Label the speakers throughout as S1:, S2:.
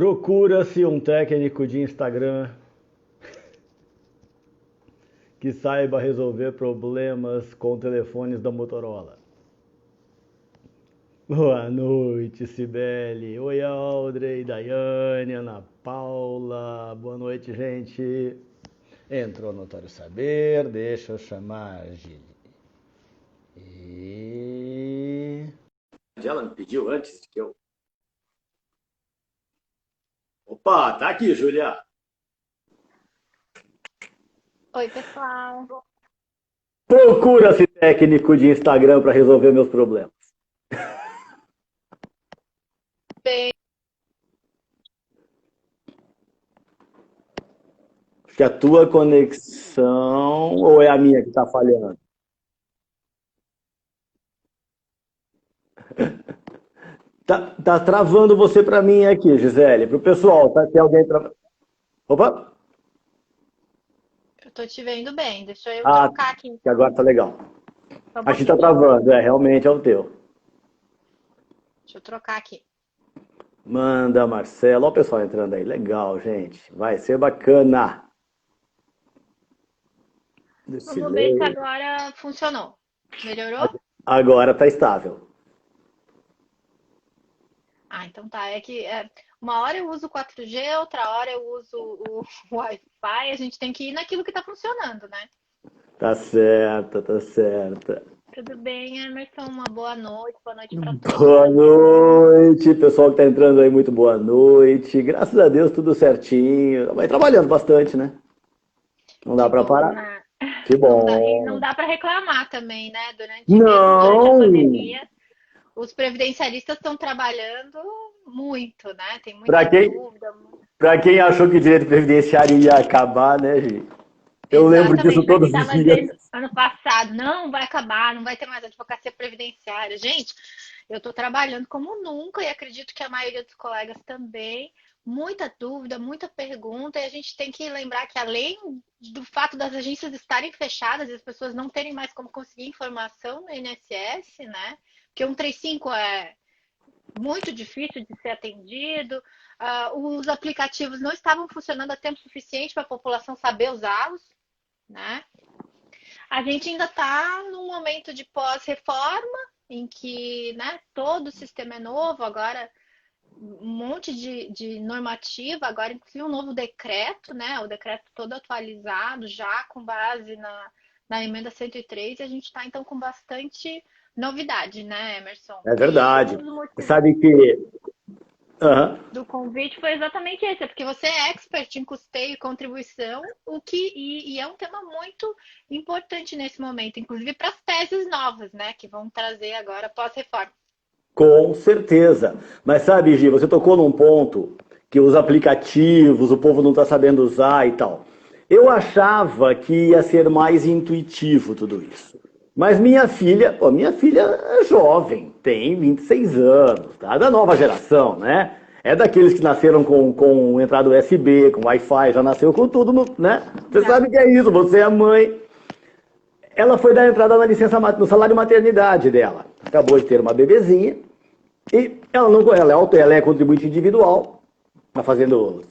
S1: Procura-se um técnico de Instagram que saiba resolver problemas com telefones da Motorola. Boa noite, Cibele. Oi, Audrey, Daiane, Ana Paula. Boa noite, gente. Entrou Notório Saber. Deixa eu chamar a Gili. Ela me pediu antes que eu... Opa, tá aqui, Julia.
S2: Oi, pessoal.
S1: Procura-se técnico de Instagram para resolver meus problemas.
S2: Bem,
S1: Acho que a tua conexão ou é a minha que tá falhando? Tá travando você para mim aqui, Gisele. Pro pessoal, tá, tem alguém travando? Opa!
S2: eu tô te vendo bem. Deixa eu
S1: Ah,
S2: trocar aqui,
S1: que
S2: então.
S1: agora tá legal.
S2: Só um
S1: A gente tá
S2: pouquinho.
S1: travando, realmente é o teu.
S2: Deixa eu trocar aqui.
S1: Manda, Marcelo. Olha o pessoal entrando aí. Legal, gente. Vai ser bacana. Desse
S2: Vamos ver se
S1: lei.
S2: agora funcionou. Melhorou?
S1: Agora tá estável.
S2: Ah, então tá. Uma hora eu uso o 4G, outra hora eu uso o Wi-Fi. A gente tem que ir naquilo que tá funcionando, né?
S1: Tá certa, tá certa.
S2: Tudo bem, Emerson? Uma boa noite. Boa noite para todos
S1: Boa
S2: aí.
S1: noite, pessoal que tá entrando aí, muito boa noite. Graças a Deus, tudo certinho. Vai trabalhando bastante, né? Não dá
S2: Que
S1: pra
S2: bom,
S1: parar.
S2: né?
S1: Que
S2: E não
S1: bom.
S2: dá para reclamar também, né? Mesmo durante a
S1: Não!
S2: pandemia, os previdenciaristas estão trabalhando muito, né? Tem
S1: Pra
S2: muita
S1: quem,
S2: dúvida.
S1: pra quem achou que o direito previdenciário ia acabar, né, gente? Eu lembro disso
S2: Exatamente, para quem
S1: todos os
S2: estava
S1: dias.
S2: dizendo ano passado, não vai acabar, não vai ter mais advocacia previdenciária. Gente, eu estou trabalhando como nunca e acredito que a maioria dos colegas também. Muita dúvida, muita pergunta, e a gente tem que lembrar que além do fato das agências estarem fechadas e as pessoas não terem mais como conseguir informação no INSS, né? Porque 135 é muito difícil de ser atendido, os aplicativos não estavam funcionando a tempo suficiente para a população saber usá-los, né? A gente ainda está num momento de pós-reforma, em que né, todo o sistema é novo, agora um monte de normativa, agora inclusive um novo decreto, né? O decreto todo atualizado, já com base na emenda 103, e a gente está então com bastante novidade, né, Emerson?
S1: É
S2: E
S1: verdade.
S2: um dos
S1: Você
S2: motivos
S1: sabe que. Aham.
S2: do convite foi exatamente esse, é porque você é expert em custeio e contribuição, e é um tema muito importante nesse momento, inclusive para as teses novas, né, que vão trazer agora pós-reforma.
S1: Com certeza. Mas sabe, Gi, você tocou num ponto que os aplicativos, o povo não está sabendo usar e tal. Eu achava que ia ser mais intuitivo tudo isso. Mas minha filha é jovem, tem 26 anos, tá? Da nova geração, né? É daqueles que nasceram com entrada USB, com Wi-Fi, já nasceu com tudo, né? Você
S2: Já.
S1: sabe que é isso, você é mãe. Ela foi dar entrada na licença, no salário maternidade dela. Acabou de ter uma bebezinha. E ela não, ela é contribuinte individual, tá fazendo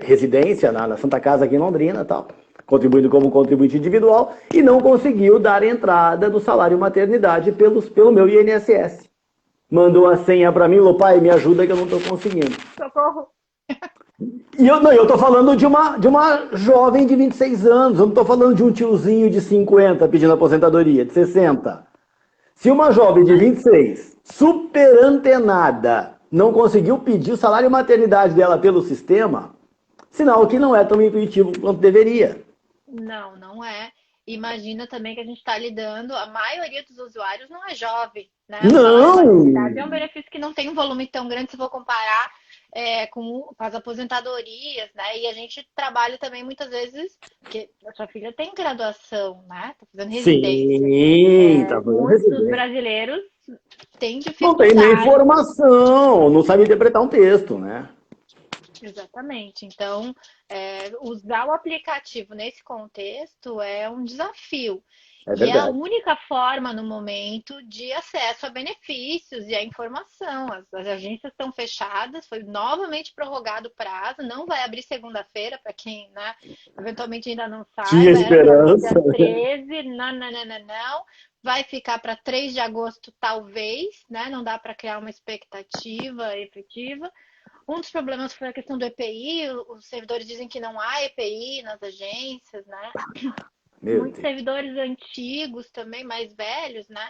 S1: residência na Santa Casa aqui em Londrina, tal, contribuindo como contribuinte individual e não conseguiu dar entrada no salário maternidade pelo meu INSS. Mandou a senha para mim, falou, pai, me ajuda que eu não estou conseguindo.
S2: Socorro.
S1: E eu tô falando de uma jovem de 26 anos, eu não tô falando de um tiozinho de 50 pedindo aposentadoria, de 60. Se uma jovem de 26, super antenada, não conseguiu pedir o salário maternidade dela pelo sistema, sinal que não é tão intuitivo quanto deveria.
S2: Não, não é. Imagina também que a gente está lidando, a maioria dos usuários não é jovem, né? O salário maternidade é um
S1: Não!
S2: benefício que não tem um volume tão grande se for comparar com as aposentadorias, né? E a gente trabalha também muitas vezes, porque a sua filha tem graduação, né? Tá fazendo residência.
S1: Sim, tá fazendo
S2: Muitos dos
S1: receber.
S2: brasileiros têm
S1: Não tem nem
S2: dificuldade.
S1: formação, não sabe interpretar um texto, né?
S2: Exatamente. Então, usar o aplicativo nesse contexto é um desafio.
S1: É
S2: E é a
S1: verdade.
S2: única forma no momento de acesso a benefícios e a informação. As agências estão fechadas, foi novamente prorrogado o prazo, não vai abrir segunda-feira, para quem, né, eventualmente ainda não
S1: Tinha
S2: saiba, era para abrir dia
S1: esperança.
S2: 13, não, não, não, não, não. Vai ficar para 3 de agosto, talvez, né? Não dá para criar uma expectativa efetiva. Um dos problemas foi a questão do EPI, os servidores dizem que não há EPI nas agências, né?
S1: Meu
S2: Muitos
S1: Deus.
S2: servidores antigos também, mais velhos, né?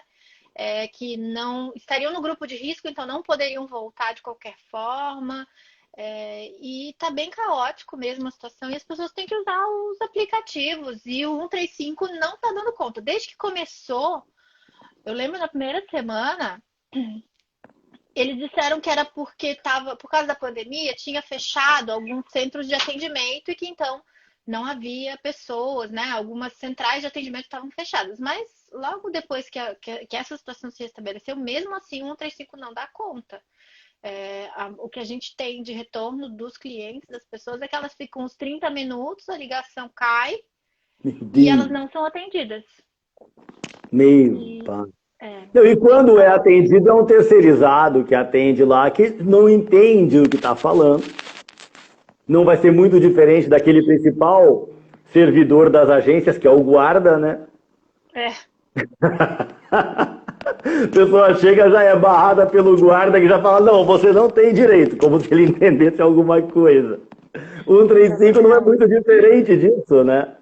S2: Que não estariam no grupo de risco, então não poderiam voltar de qualquer forma. E tá bem caótico mesmo a situação, e as pessoas têm que usar os aplicativos, e o 135 não tá dando conta. Desde que começou, eu lembro na primeira semana, eles disseram que era porque tava, por causa da pandemia, tinha fechado alguns centros de atendimento e que então não havia pessoas, né? Algumas centrais de atendimento estavam fechadas. Mas logo depois que essa situação se estabeleceu, mesmo assim o 135 não dá conta. O que a gente tem de retorno dos clientes, das pessoas, é que elas ficam uns 30 minutos, a ligação cai
S1: Meu
S2: e elas
S1: Deus.
S2: não são atendidas.
S1: Meu
S2: E
S1: pai.
S2: é
S1: Não, e
S2: bem
S1: quando é
S2: caótico.
S1: atendido, é um terceirizado que atende lá, que não entende o que está falando. Não vai ser muito diferente daquele principal servidor das agências, que é o guarda, né?
S2: É,
S1: A pessoa chega, já é barrada pelo guarda, que já fala, não, você não tem direito, como se ele entendesse alguma coisa. O
S2: é
S1: 135 não é
S2: verdade.
S1: muito diferente disso, né?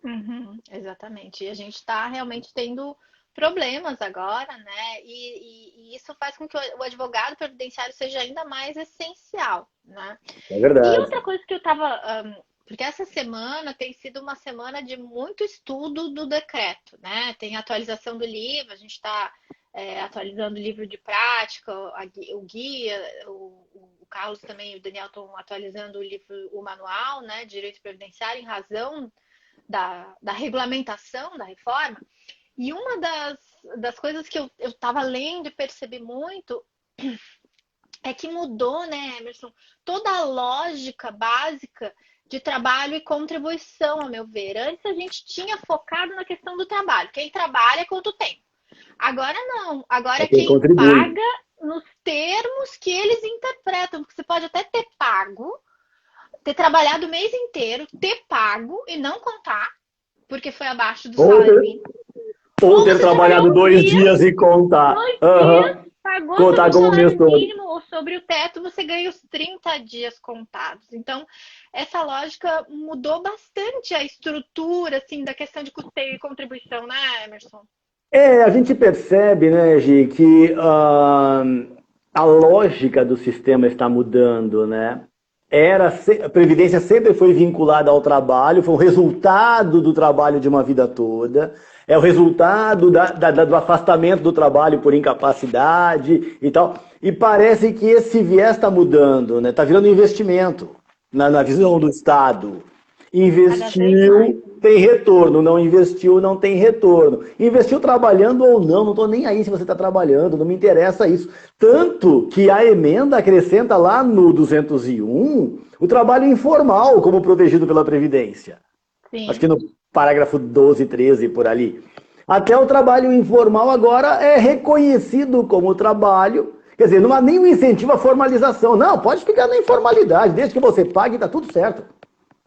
S2: Uhum, exatamente. E a gente está realmente tendo problemas agora, né? E isso faz com que o advogado previdenciário seja ainda mais essencial, né?
S1: É
S2: E
S1: verdade.
S2: outra coisa que eu estava. Porque essa semana tem sido uma semana de muito estudo do decreto, né? Tem atualização do livro, a gente está atualizando o livro de prática, o guia, o Carlos também e o Daniel estão atualizando o livro, o manual, né? De direito previdenciário, em razão da regulamentação da reforma. E uma das coisas que eu estava lendo e percebi muito é que mudou, né, Emerson, toda a lógica básica de trabalho e contribuição, a meu ver. Antes a gente tinha focado na questão do trabalho. Quem trabalha é quanto tempo. Agora não. Agora
S1: É
S2: é
S1: quem
S2: quem
S1: contribui.
S2: paga nos termos que eles interpretam. Porque você pode até ter pago, ter trabalhado o mês inteiro, ter pago e não contar, porque foi abaixo do
S1: Ou
S2: salário
S1: ter,
S2: mínimo.
S1: ou
S2: Ou
S1: ter
S2: você trabalhou
S1: trabalhado
S2: um
S1: dois
S2: dia,
S1: dias e contar.
S2: 2 dias,
S1: Aham.
S2: pagou sobre
S1: Contar
S2: o
S1: como mês
S2: salário
S1: todo.
S2: mínimo ou sobre o teto, você ganha os 30 dias contados. Então, essa lógica mudou bastante a estrutura, assim, da questão de custeio e contribuição, né, Emerson?
S1: É, a gente percebe, né, Gi, que a lógica do sistema está mudando, né? A Previdência sempre foi vinculada ao trabalho, foi o resultado do trabalho de uma vida toda, é o resultado do afastamento do trabalho por incapacidade e tal. E parece que esse viés está mudando, né? Está virando investimento na visão do Estado.
S2: Cada vez mais.
S1: Investiu, tem retorno. Não investiu, não tem retorno. Investiu trabalhando ou não estou nem aí se você está trabalhando, não me interessa isso. Tanto que a emenda acrescenta lá no 201 o trabalho informal como protegido pela Previdência. Acho que
S2: Sim.
S1: no parágrafo 12, 13, por ali. Até o trabalho informal agora é reconhecido como trabalho. Quer dizer, não há nenhum incentivo à formalização. Não, pode ficar na informalidade, desde que você pague, está tudo certo.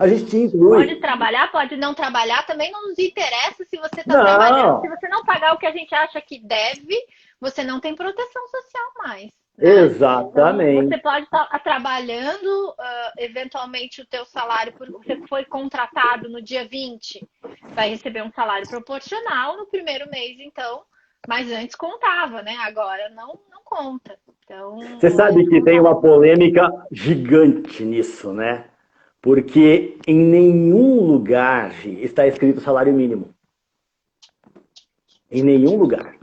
S1: A gente te
S2: Pode
S1: inclui.
S2: trabalhar, pode não trabalhar, também não nos interessa se você está trabalhando. Se
S1: Não,
S2: você não pagar o que a gente acha que deve, você não tem proteção social mais, né? Então, você
S1: exatamente.
S2: pode estar trabalhando, eventualmente o teu salário, você foi contratado no dia 20, vai receber um salário proporcional no primeiro mês, então, mas antes contava, né? Agora não conta. Então,
S1: Você sabe
S2: essa
S1: que tem
S2: nova.
S1: uma polêmica gigante nisso, né? Porque em nenhum lugar está escrito salário mínimo. Em nenhum lugar.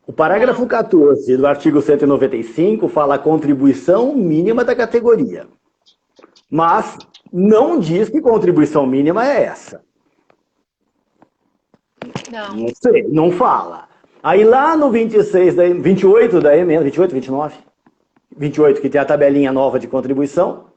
S1: O parágrafo
S2: Não.
S1: 14 do artigo 195 fala a contribuição mínima da categoria. Mas não diz que contribuição mínima é essa.
S2: Não.
S1: Não sei, não fala. Aí lá no 26, 28 da emenda, 28, 29, 28, que tem a tabelinha nova de contribuição,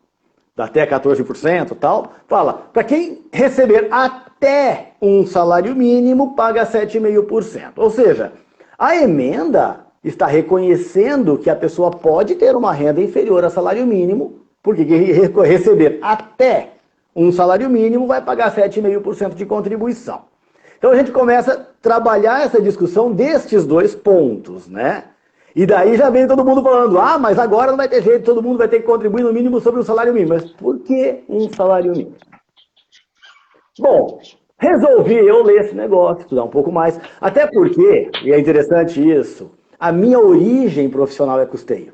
S1: até 14% e tal, fala, para quem receber até um salário mínimo, paga 7,5%. Ou seja, a emenda está reconhecendo que a pessoa pode ter uma renda inferior ao salário mínimo, porque quem receber até um salário mínimo vai pagar 7,5% de contribuição. Então a gente começa a trabalhar essa discussão destes dois pontos, né? E daí já vem todo mundo falando, mas agora não vai ter jeito, todo mundo vai ter que contribuir no mínimo sobre o salário mínimo. Mas por que um salário mínimo? Bom, resolvi eu ler esse negócio, estudar um pouco mais. Até porque, e é interessante isso, a minha origem profissional é custeio.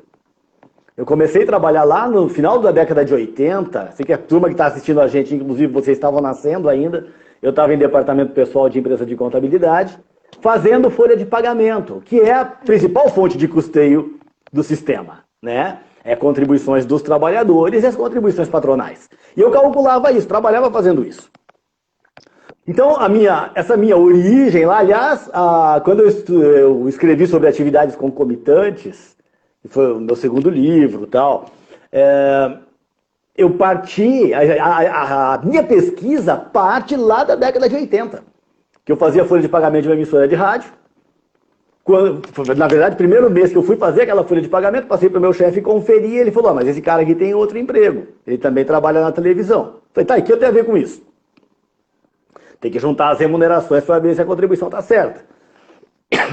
S1: Eu comecei a trabalhar lá no final da década de 80, sei que a turma que está assistindo a gente, inclusive vocês estavam nascendo ainda, eu estava em departamento pessoal de empresa de contabilidade, fazendo folha de pagamento, que é a principal fonte de custeio do sistema, né? É contribuições dos trabalhadores e as contribuições patronais. E eu calculava isso, trabalhava fazendo isso. Então, essa minha origem lá, aliás, quando eu escrevi sobre atividades concomitantes, que foi o meu segundo livro e tal, eu parti, a minha pesquisa parte lá da década de 80, que eu fazia folha de pagamento de uma emissora de rádio. Na verdade, primeiro mês que eu fui fazer aquela folha de pagamento, passei para o meu chefe conferir, ele falou, mas esse cara aqui tem outro emprego, ele também trabalha na televisão. Falei, tá, e o que eu tenho a ver com isso? Tem que juntar as remunerações para ver se a contribuição está certa.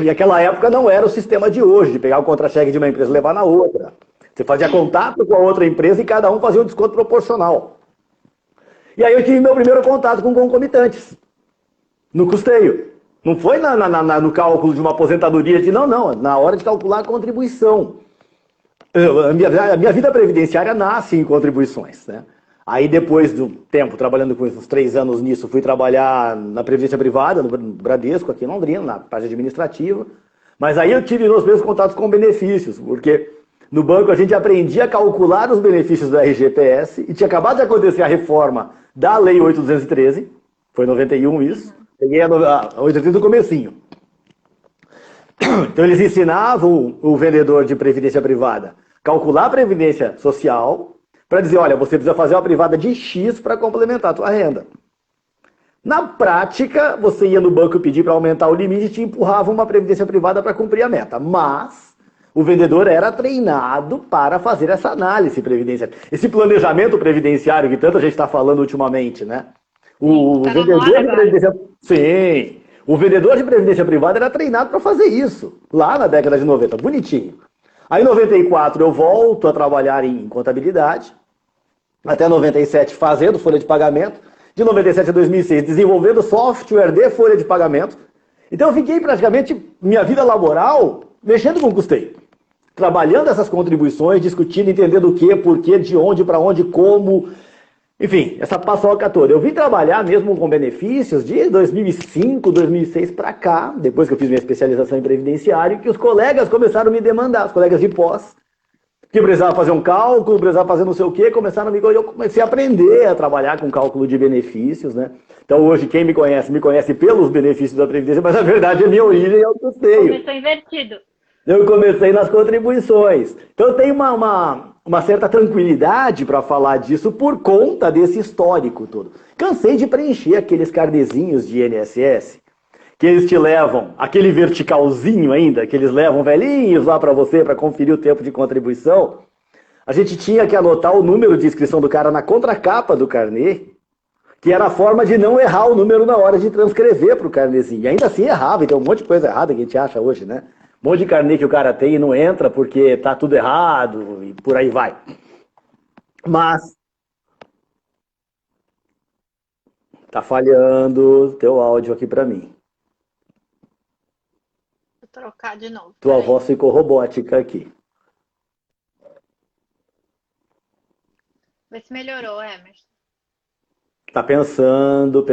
S1: E aquela época não era o sistema de hoje, de pegar o contra-cheque de uma empresa e levar na outra. Você fazia contato com a outra empresa e cada um fazia um desconto proporcional. E aí eu tive meu primeiro contato com concomitantes, no custeio. Não foi no cálculo de uma aposentadoria, não, na hora de calcular a contribuição. A minha vida previdenciária nasce em contribuições, né? Aí depois do tempo, trabalhando com uns 3 anos nisso, fui trabalhar na Previdência Privada, no Bradesco, aqui em Londrina, na parte administrativa. Mas aí eu tive os meus contatos com benefícios, porque no banco a gente aprendia a calcular os benefícios do RGPS e tinha acabado de acontecer a reforma da Lei 8.213, foi em 91 isso, peguei a 8.213 no comecinho. Então eles ensinavam o vendedor de Previdência Privada a calcular a Previdência Social, para dizer, olha, você precisa fazer uma privada de X para complementar a tua renda. Na prática, você ia no banco pedir para aumentar o limite e te empurrava uma previdência privada para cumprir a meta. Mas o vendedor era treinado para fazer essa análise previdenciária. Esse planejamento previdenciário que tanta gente está falando ultimamente, né? O vendedor de previdência... Sim, o vendedor de previdência privada era treinado para fazer isso, lá na década de 90, bonitinho. Aí em 94 eu volto a trabalhar em contabilidade, até 97 fazendo folha de pagamento, de 97 a 2006 desenvolvendo software de folha de pagamento. Então eu fiquei praticamente minha vida laboral mexendo com custeio, trabalhando essas contribuições, discutindo, entendendo o que, por quê, de onde, para onde, como, enfim, essa paçoca toda. Eu vim trabalhar mesmo com benefícios de 2005, 2006 para cá, depois que eu fiz minha especialização em previdenciário, que os colegas começaram a me demandar, os colegas de pós, que precisava fazer um cálculo, precisava fazer não sei o quê, começaram a me... Eu comecei a aprender a trabalhar com cálculo de benefícios, né? Então hoje quem me conhece pelos benefícios da Previdência, mas na verdade a minha origem é o custeio.
S2: Começou invertido.
S1: Eu comecei nas contribuições. Então eu tenho uma certa tranquilidade para falar disso por conta desse histórico todo. Cansei de preencher aqueles carnezinhos de INSS, que eles te levam, aquele verticalzinho ainda, que eles levam velhinhos lá para você, para conferir o tempo de contribuição. A gente tinha que anotar o número de inscrição do cara na contracapa do carnê, que era a forma de não errar o número na hora de transcrever para o carnezinho. E ainda assim errava, então um monte de coisa errada que a gente acha hoje, né? Um monte de carnê que o cara tem e não entra porque tá tudo errado e por aí vai. Mas tá falhando teu áudio aqui para mim.
S2: Vou trocar de novo.
S1: Tua voz ficou robótica aqui.
S2: Vê se melhorou, Emerson.
S1: Tá pensando.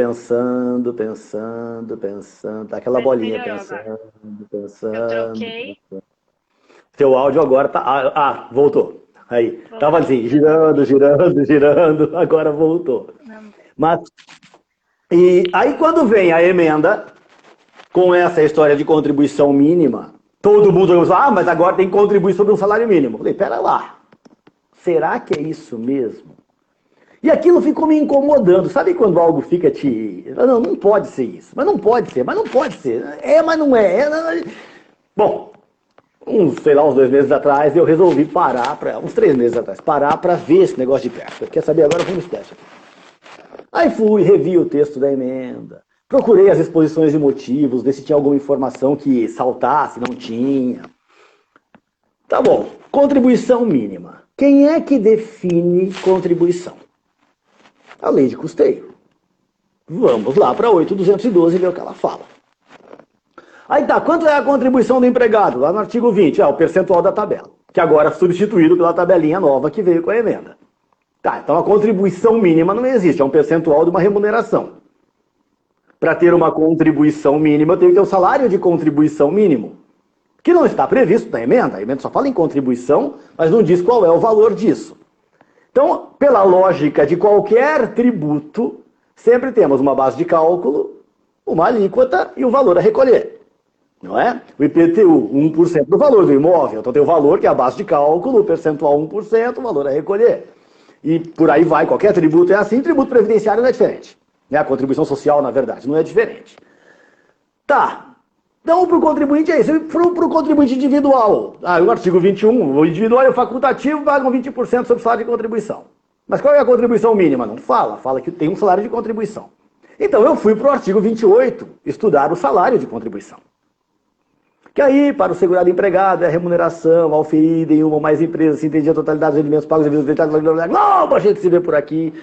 S1: Tá aquela bolinha pensando.
S2: Eu troquei.
S1: Pensando. Teu áudio agora tá... voltou. Aí. Tava assim, girando. Agora voltou. Mas... E aí quando vem a emenda, com essa história de contribuição mínima, todo mundo vai mas agora tem que contribuir sobre um salário mínimo. Eu falei, pera lá. Será que é isso mesmo? E aquilo ficou me incomodando. Sabe quando algo fica te... Não, não pode ser isso. Mas não pode ser, mas não pode ser. É, mas não é. Bom, sei lá, uns 2 meses atrás, eu resolvi parar, uns 3 meses atrás, parar para ver esse negócio de perto. Quer saber? Agora vamos teste. Aí fui, revi o texto da emenda, procurei as exposições de motivos, ver se tinha alguma informação que saltasse, não tinha. Tá bom, contribuição mínima. Quem é que define contribuição? A lei de custeio. Vamos lá para 8.212 e ver o que ela fala. Aí tá, quanto é a contribuição do empregado? Lá no artigo 20, o percentual da tabela, que agora é substituído pela tabelinha nova que veio com a emenda. Tá, então a contribuição mínima não existe, é um percentual de uma remuneração. Para ter uma contribuição mínima, eu tenho que ter um salário de contribuição mínimo, que não está previsto na emenda. A emenda só fala em contribuição, mas não diz qual é o valor disso. Então, pela lógica de qualquer tributo, sempre temos uma base de cálculo, uma alíquota e o valor a recolher. Não é? O IPTU, 1% do valor do imóvel. Então tem o valor, que é a base de cálculo, o percentual 1%, o valor a recolher. E por aí vai, qualquer tributo é assim, tributo previdenciário não é diferente. Né? A contribuição social, na verdade, não é diferente. Tá. Então, para o contribuinte é isso. Para o contribuinte individual, o artigo 21, o individual e o facultativo pagam 20% sobre o salário de contribuição. Mas qual é a contribuição mínima? Não fala. Fala que tem um salário de contribuição. Então, eu fui para o artigo 28 estudar o salário de contribuição. Que aí, para o segurado empregado, é a remuneração auferida em uma ou mais empresas, se entendia a totalidade dos rendimentos pagos, a gente se vê por aqui,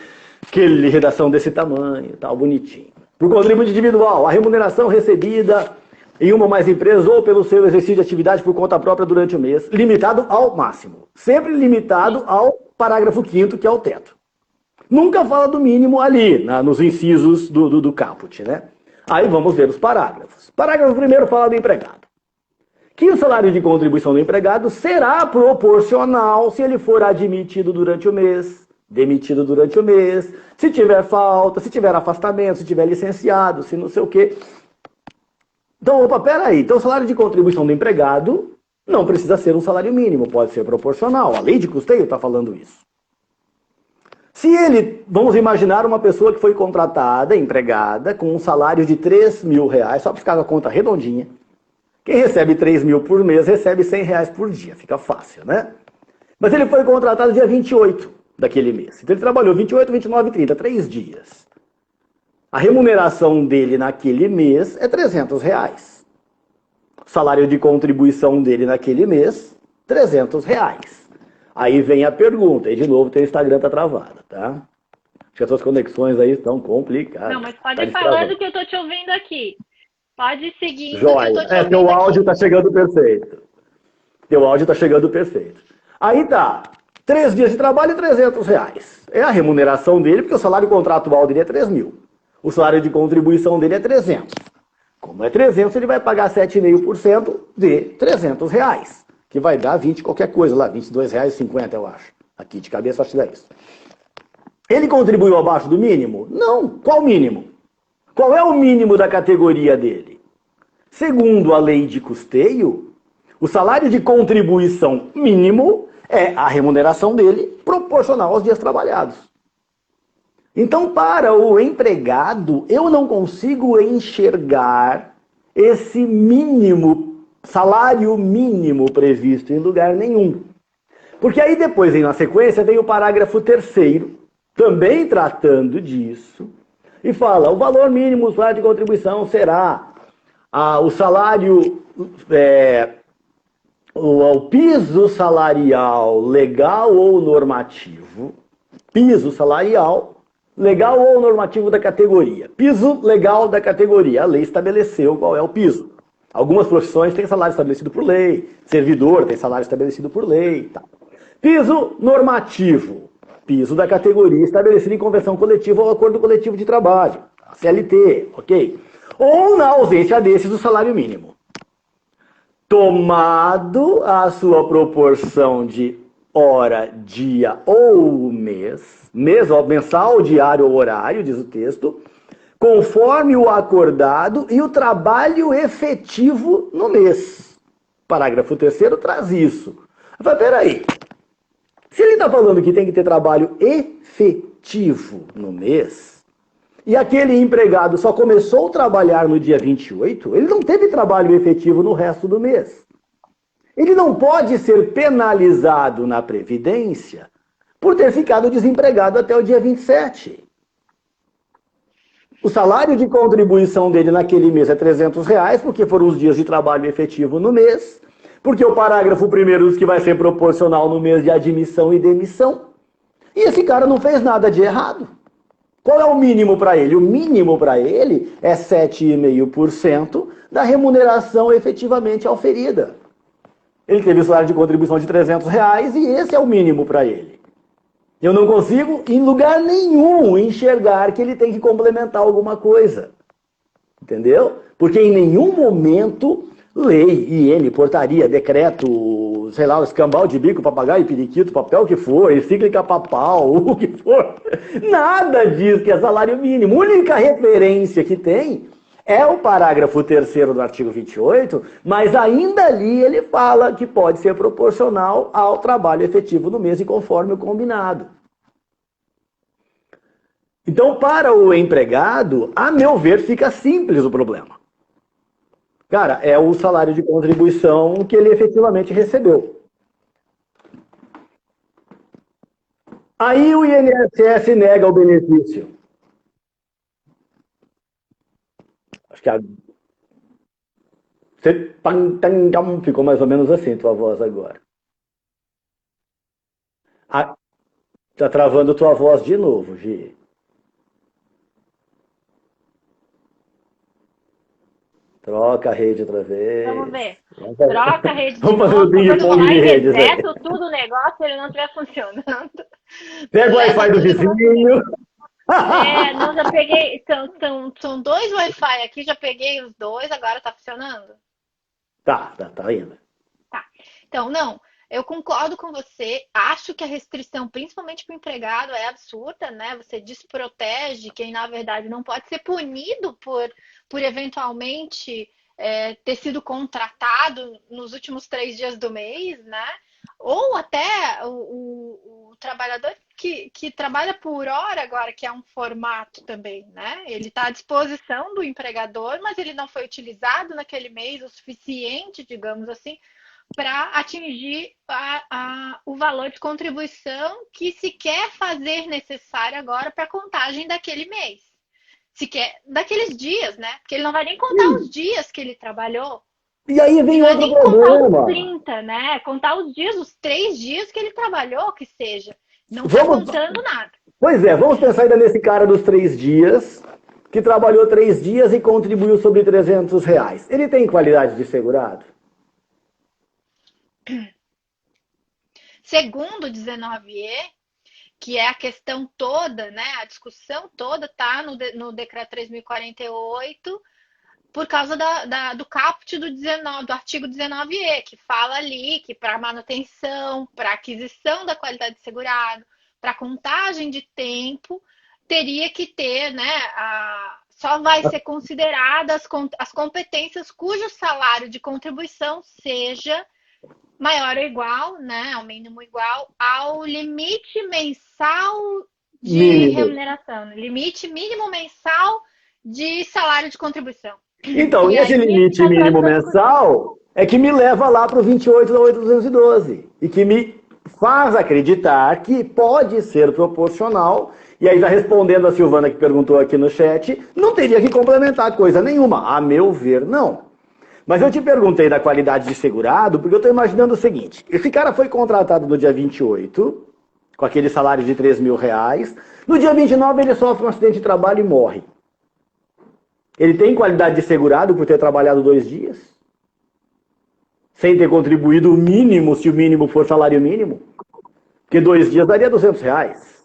S1: aquele redação desse tamanho, tal, bonitinho. Para o contribuinte individual, a remuneração recebida em uma ou mais empresas ou pelo seu exercício de atividade por conta própria durante o mês, limitado ao máximo. Sempre limitado ao parágrafo 5º, que é o teto. Nunca fala do mínimo ali, nos incisos do caput, né? Aí vamos ver os parágrafos. Parágrafo 1º fala do empregado. Que o salário de contribuição do empregado será proporcional se ele for admitido durante o mês, demitido durante o mês, se tiver falta, se tiver afastamento, se tiver licenciado, se não sei o quê. Então, peraí. Então, o salário de contribuição do empregado não precisa ser um salário mínimo, pode ser proporcional. A lei de custeio está falando isso. Se ele, vamos imaginar uma pessoa que foi contratada, empregada, com um salário de R$3.000, só para ficar com a conta redondinha. Quem recebe 3 mil por mês recebe R$100 por dia, fica fácil, né? Mas ele foi contratado dia 28 daquele mês. Então ele trabalhou 28, 29 e 30, 3 dias. A remuneração dele naquele mês é R$300. O salário de contribuição dele naquele mês, R$300. Aí vem a pergunta, e de novo teu Instagram tá travado, tá? Acho que as suas conexões aí estão complicadas.
S2: Não, mas pode ir falando que eu tô te ouvindo aqui. Pode seguir.
S1: Jóia. Teu áudio está chegando perfeito. Teu áudio está chegando perfeito. Aí tá. 3 dias de trabalho e R$300. É a remuneração dele, porque o salário contratual dele é 3 mil. O salário de contribuição dele é 300. Como é 300, ele vai pagar 7,5% de R$300. Que vai dar 20 qualquer coisa lá, R$22,50, eu acho. Aqui de cabeça acho que dá isso. Ele contribuiu abaixo do mínimo? Não. Qual mínimo? Qual é o mínimo da categoria dele? Segundo a lei de custeio, o salário de contribuição mínimo é a remuneração dele proporcional aos dias trabalhados. Então, para o empregado, eu não consigo enxergar esse mínimo, salário mínimo previsto em lugar nenhum. Porque aí depois, na sequência, vem o parágrafo 3º, também tratando disso, e fala, o valor mínimo do salário de contribuição será o salário, o piso salarial legal ou normativo, piso salarial legal ou normativo da categoria. Piso legal da categoria, a lei estabeleceu qual é o piso. Algumas profissões têm salário estabelecido por lei, servidor tem salário estabelecido por lei e tal. Piso normativo. Piso da categoria estabelecido em convenção coletiva ou acordo coletivo de trabalho, CLT, ok? Ou, na ausência desses, o salário mínimo. Tomado a sua proporção de hora, dia ou mês, mensal, diário ou horário, diz o texto, conforme o acordado e o trabalho efetivo no mês. Parágrafo 3º traz isso. Mas peraí. Se ele está falando que tem que ter trabalho efetivo, efetivo no mês, e aquele empregado só começou a trabalhar no dia 28, ele não teve trabalho efetivo no resto do mês. Ele não pode ser penalizado na Previdência por ter ficado desempregado até o dia 27. O salário de contribuição dele naquele mês é R$ 300, porque foram os dias de trabalho efetivo no mês, porque o parágrafo primeiro diz que vai ser proporcional no mês de admissão e demissão. E esse cara não fez nada de errado. Qual é o mínimo para ele? O mínimo para ele é 7,5% da remuneração efetivamente auferida. Ele teve o salário de contribuição de R$ 300 e esse é o mínimo para ele. Eu não consigo, em lugar nenhum, enxergar que ele tem que complementar alguma coisa. Entendeu? Porque em nenhum momento, lei, IN, portaria, decreto, sei lá, o escambau de bico, papagaio, periquito, papel que for, encíclica papal, o que for, nada diz que é salário mínimo. A única referência que tem é o parágrafo 3º do artigo 28, mas ainda ali ele fala que pode ser proporcional ao trabalho efetivo no mês e conforme o combinado. Então, para o empregado, a meu ver, fica simples o problema. Cara, é o salário de contribuição que ele efetivamente recebeu. Aí o INSS nega o benefício. Acho que ficou mais ou menos assim tua voz agora. Tá travando tua voz de novo, Gi. Troca a rede outra vez.
S2: Vamos ver. Troca a rede de
S1: Vamos fazer
S2: novo.
S1: um
S2: Quando eu vou
S1: ping-pong
S2: lá
S1: de
S2: e
S1: redes aí.
S2: reseto tudo o negócio, ele não estiver funcionando.
S1: Pega o Wi-Fi do vizinho.
S2: Não, já peguei. São dois Wi-Fi aqui, já peguei os dois, agora tá funcionando.
S1: Tá indo.
S2: Tá. Então, não, eu concordo com você. Acho que a restrição, principalmente para o empregado, é absurda, né? Você desprotege quem, na verdade, não pode ser punido por eventualmente ter sido contratado nos últimos 3 dias do mês, né? Ou até o trabalhador que trabalha por hora agora, que é um formato também, né? Ele está à disposição do empregador, mas ele não foi utilizado naquele mês o suficiente, digamos assim, para atingir o valor de contribuição que se quer fazer necessário agora para a contagem daquele mês. Se quer, daqueles dias, né? Porque ele não vai nem contar os dias que ele trabalhou.
S1: E aí vem
S2: E não é
S1: outro
S2: nem contar os
S1: problema.
S2: 30, né? Contar os dias, os 3 dias que ele trabalhou, que seja. Não está
S1: Vamos,
S2: contando nada.
S1: pois é, vamos pensar ainda nesse cara dos 3 dias, que trabalhou 3 dias e contribuiu sobre R$ 300. Ele tem qualidade de segurado?
S2: Segundo o 19E, que é a questão toda, né? A discussão toda está no decreto 3048, por causa do caput do artigo 19E, que fala ali que para manutenção, para aquisição da qualidade de segurado, para contagem de tempo, teria que ter, né? Só vai ser considerada as competências cujo salário de contribuição seja maior ou igual, né, ao mínimo igual, ao limite mensal de
S1: Mínimo.
S2: remuneração, limite mínimo mensal de salário de contribuição.
S1: Então,
S2: E
S1: esse
S2: aí
S1: limite
S2: está
S1: mínimo
S2: tratando com isso.
S1: mensal é que me leva lá para o 28 da 812 e que me faz acreditar que pode ser proporcional. E aí, já respondendo a Silvana que perguntou aqui no chat, não teria que complementar coisa nenhuma. A meu ver, não. Mas eu te perguntei da qualidade de segurado, porque eu estou imaginando o seguinte: esse cara foi contratado no dia 28, com aquele salário de R$ 3.000. No dia 29 ele sofre um acidente de trabalho e morre. Ele tem qualidade de segurado por ter trabalhado 2 dias? Sem ter contribuído o mínimo, se o mínimo for salário mínimo? Porque 2 dias daria R$ 200.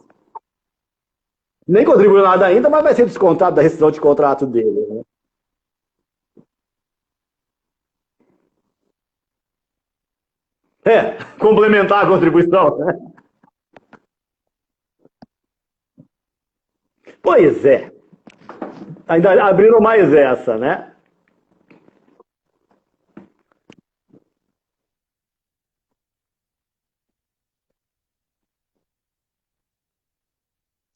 S1: Nem contribuiu nada ainda, mas vai ser descontado da rescisão de contrato dele, né? Complementar a contribuição, né? Pois é. Ainda abriram mais essa, né?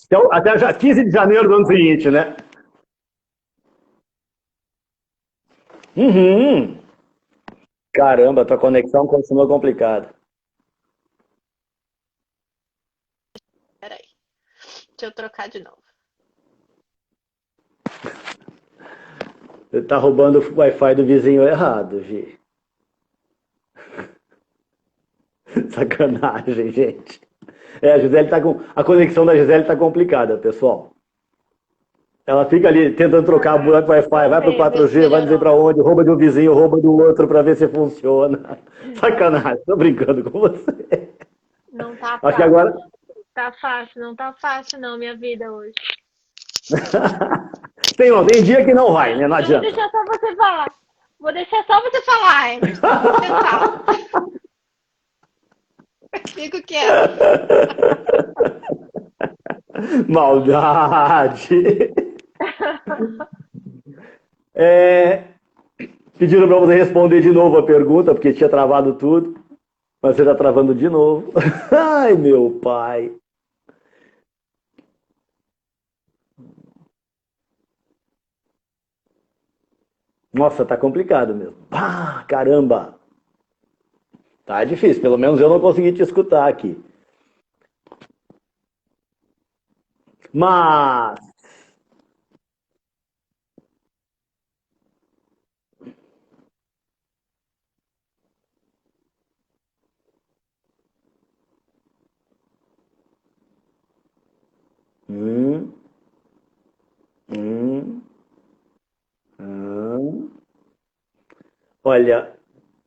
S1: Então, até já 15 de janeiro do ano seguinte, né? Uhum. Caramba, tua conexão continua complicada.
S2: Peraí, deixa eu trocar de novo.
S1: Você tá roubando o Wi-Fi do vizinho errado, Gi. Sacanagem, gente. É, a Gisele tá com. A conexão da Gisele tá complicada, pessoal. Ela fica ali tentando trocar o buraco Wi-Fi, vai pro
S2: Vê se
S1: 4G, vai dizer
S2: melhorou.
S1: pra onde, rouba de um vizinho, rouba do outro pra ver se funciona. Sacanagem, tô brincando com você.
S2: Não tá
S1: Acho que
S2: fácil.
S1: agora.
S2: Não tá fácil não, minha vida hoje.
S1: Tem dia que não vai, né? Não
S2: Eu vou
S1: adianta.
S2: deixar só você falar. Vou deixar só você falar, Emerson. Vou pensar. Fico quieto.
S1: Maldade. É, pediram para você responder de novo a pergunta, porque tinha travado tudo, mas você está travando de novo. Ai, meu pai. Nossa, tá complicado mesmo. Ah, caramba. Tá difícil, pelo menos eu não consegui te escutar aqui. Mas. Hum, hum, hum. Olha,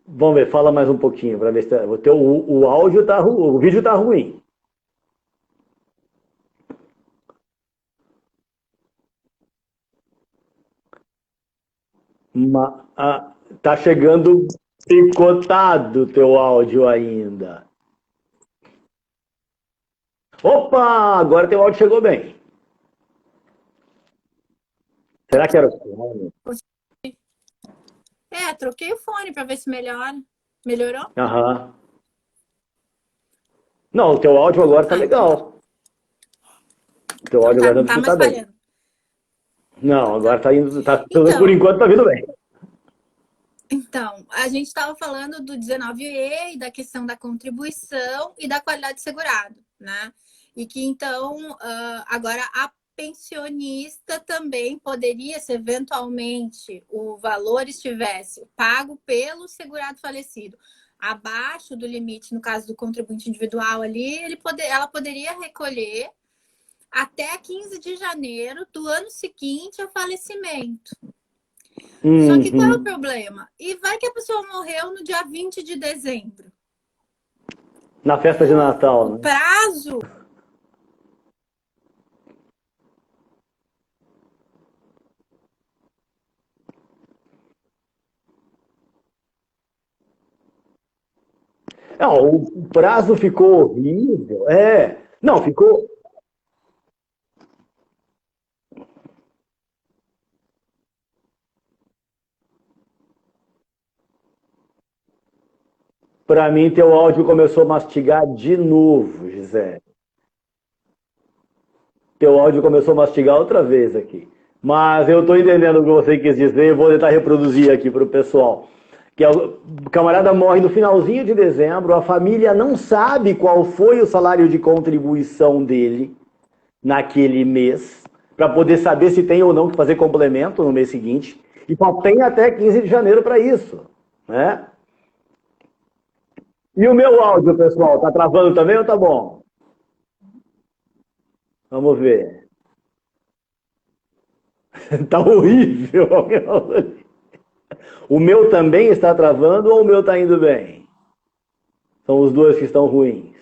S1: vamos ver, fala mais um pouquinho para ver se o áudio tá o vídeo tá ruim. Tá chegando picotado o teu áudio ainda. Opa, agora teu áudio chegou bem. Será que era o fone?
S3: Troquei o fone para ver se melhora. Melhorou?
S1: Aham. Não, o teu áudio agora tá
S3: Então tá.
S1: legal. O teu
S3: Então
S1: áudio
S3: tá,
S1: agora
S3: não
S1: tá
S3: tá
S1: escutar
S3: mais
S1: bem.
S3: falhando.
S1: Não,
S3: Então
S1: agora
S3: tá.
S1: tá indo, por
S3: Então,
S1: enquanto tá vindo bem.
S3: a gente estava falando do 19E e da questão da contribuição e da qualidade de segurado, né? E que então agora a pensionista também poderia, se eventualmente o valor estivesse pago pelo segurado falecido abaixo do limite, no caso do contribuinte individual ali, ela poderia recolher até 15 de janeiro do ano seguinte ao falecimento. Só que qual é o
S1: Uhum.
S3: problema? E vai que a pessoa morreu no dia 20 de dezembro.
S1: Na festa de
S3: O
S1: Natal, né?
S3: prazo.
S1: Não, o prazo ficou horrível. É. Não, ficou. Pra mim, teu áudio começou a mastigar de novo, Gisele. Teu áudio começou a mastigar outra vez aqui. Mas eu estou entendendo o que você quis dizer, eu vou tentar reproduzir aqui para o pessoal. Que o camarada morre no finalzinho de dezembro, a família não sabe qual foi o salário de contribuição dele naquele mês, para poder saber se tem ou não que fazer complemento no mês seguinte, e só tem até 15 de janeiro para isso. Né? E o meu áudio, pessoal, tá travando também ou tá bom? Vamos ver. Tá horrível. O meu também está travando ou o meu está indo bem? São os dois que estão ruins.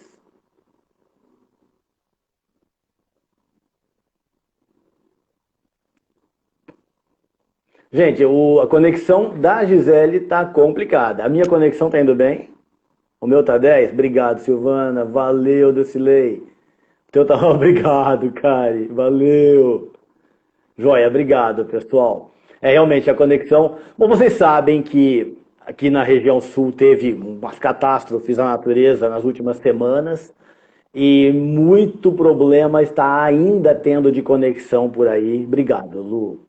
S1: Gente, a conexão da Gisele está complicada. A minha conexão está indo bem? O meu tá 10? Obrigado, Silvana. Valeu, Decilei. O teu tá obrigado, Cari. Valeu. Joia, obrigado, pessoal. É realmente a conexão. Bom, vocês sabem que aqui na região sul teve umas catástrofes na natureza nas últimas semanas. E muito problema está ainda tendo de conexão por aí. Obrigado, Lu.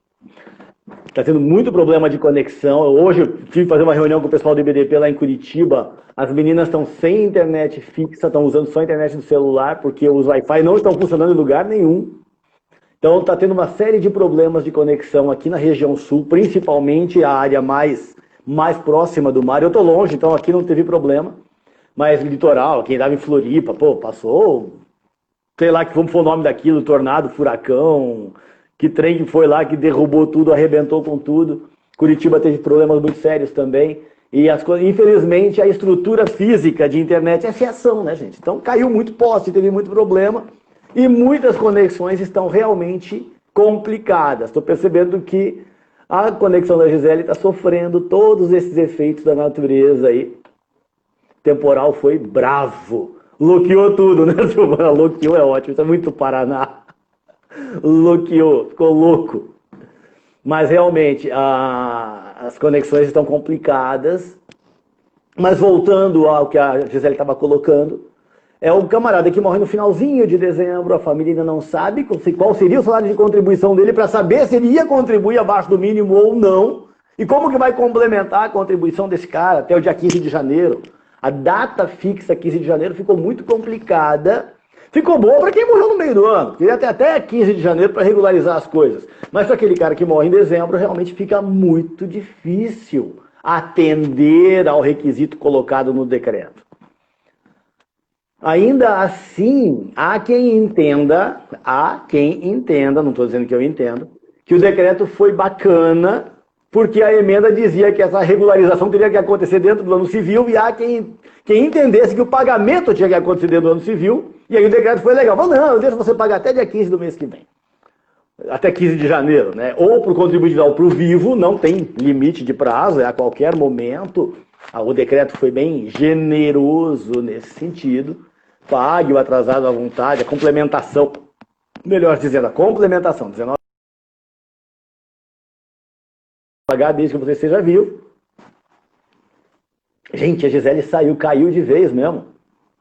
S1: Está tendo muito problema de conexão. Hoje eu tive que fazer uma reunião com o pessoal do IBDP lá em Curitiba. As meninas estão sem internet fixa, estão usando só a internet do celular, porque os Wi-Fi não estão funcionando em lugar nenhum. Então está tendo uma série de problemas de conexão aqui na região sul, principalmente a área mais próxima do mar. Eu estou longe, então aqui não teve problema. Mas litoral, quem estava em Floripa, pô, passou, sei lá que como foi o nome daquilo, tornado, furacão, que trem que foi lá, que derrubou tudo, arrebentou com tudo. Curitiba teve problemas muito sérios também. E infelizmente a estrutura física de internet é fiação, né, gente? Então caiu muito poste, teve muito problema. E muitas conexões estão realmente complicadas. Estou percebendo que a conexão da Gisele está sofrendo todos esses efeitos da natureza aí. Temporal foi bravo. Loqueou tudo, né, Silvana? Loqueou é ótimo, isso é muito Paraná. Loqueou, ficou louco. Mas realmente as conexões estão complicadas. Mas voltando ao que a Gisele estava colocando, é um camarada que morre no finalzinho de dezembro, a família ainda não sabe qual seria o salário de contribuição dele para saber se ele ia contribuir abaixo do mínimo ou não. E como que vai complementar a contribuição desse cara até o dia 15 de janeiro. A data fixa, 15 de janeiro, ficou muito complicada. Ficou boa para quem morreu no meio do ano. Queria ter até 15 de janeiro para regularizar as coisas. Mas para aquele cara que morre em dezembro, realmente fica muito difícil atender ao requisito colocado no decreto. Ainda assim, há quem entenda, não estou dizendo que eu entendo, que o decreto foi bacana, porque a emenda dizia que essa regularização teria que acontecer dentro do ano civil, e há quem entendesse que o pagamento tinha que acontecer dentro do ano civil, e aí o decreto foi legal. Falou, não, deixa você pagar até dia 15 do mês que vem. Até 15 de janeiro, né? Ou para o contribuinte ou para o vivo, não tem limite de prazo, é a qualquer momento. O decreto foi bem generoso nesse sentido. Pague o atrasado à vontade, a complementação, melhor dizendo, a complementação, 19 pagar desde que você seja vivo. Gente, a Gisele caiu de vez mesmo.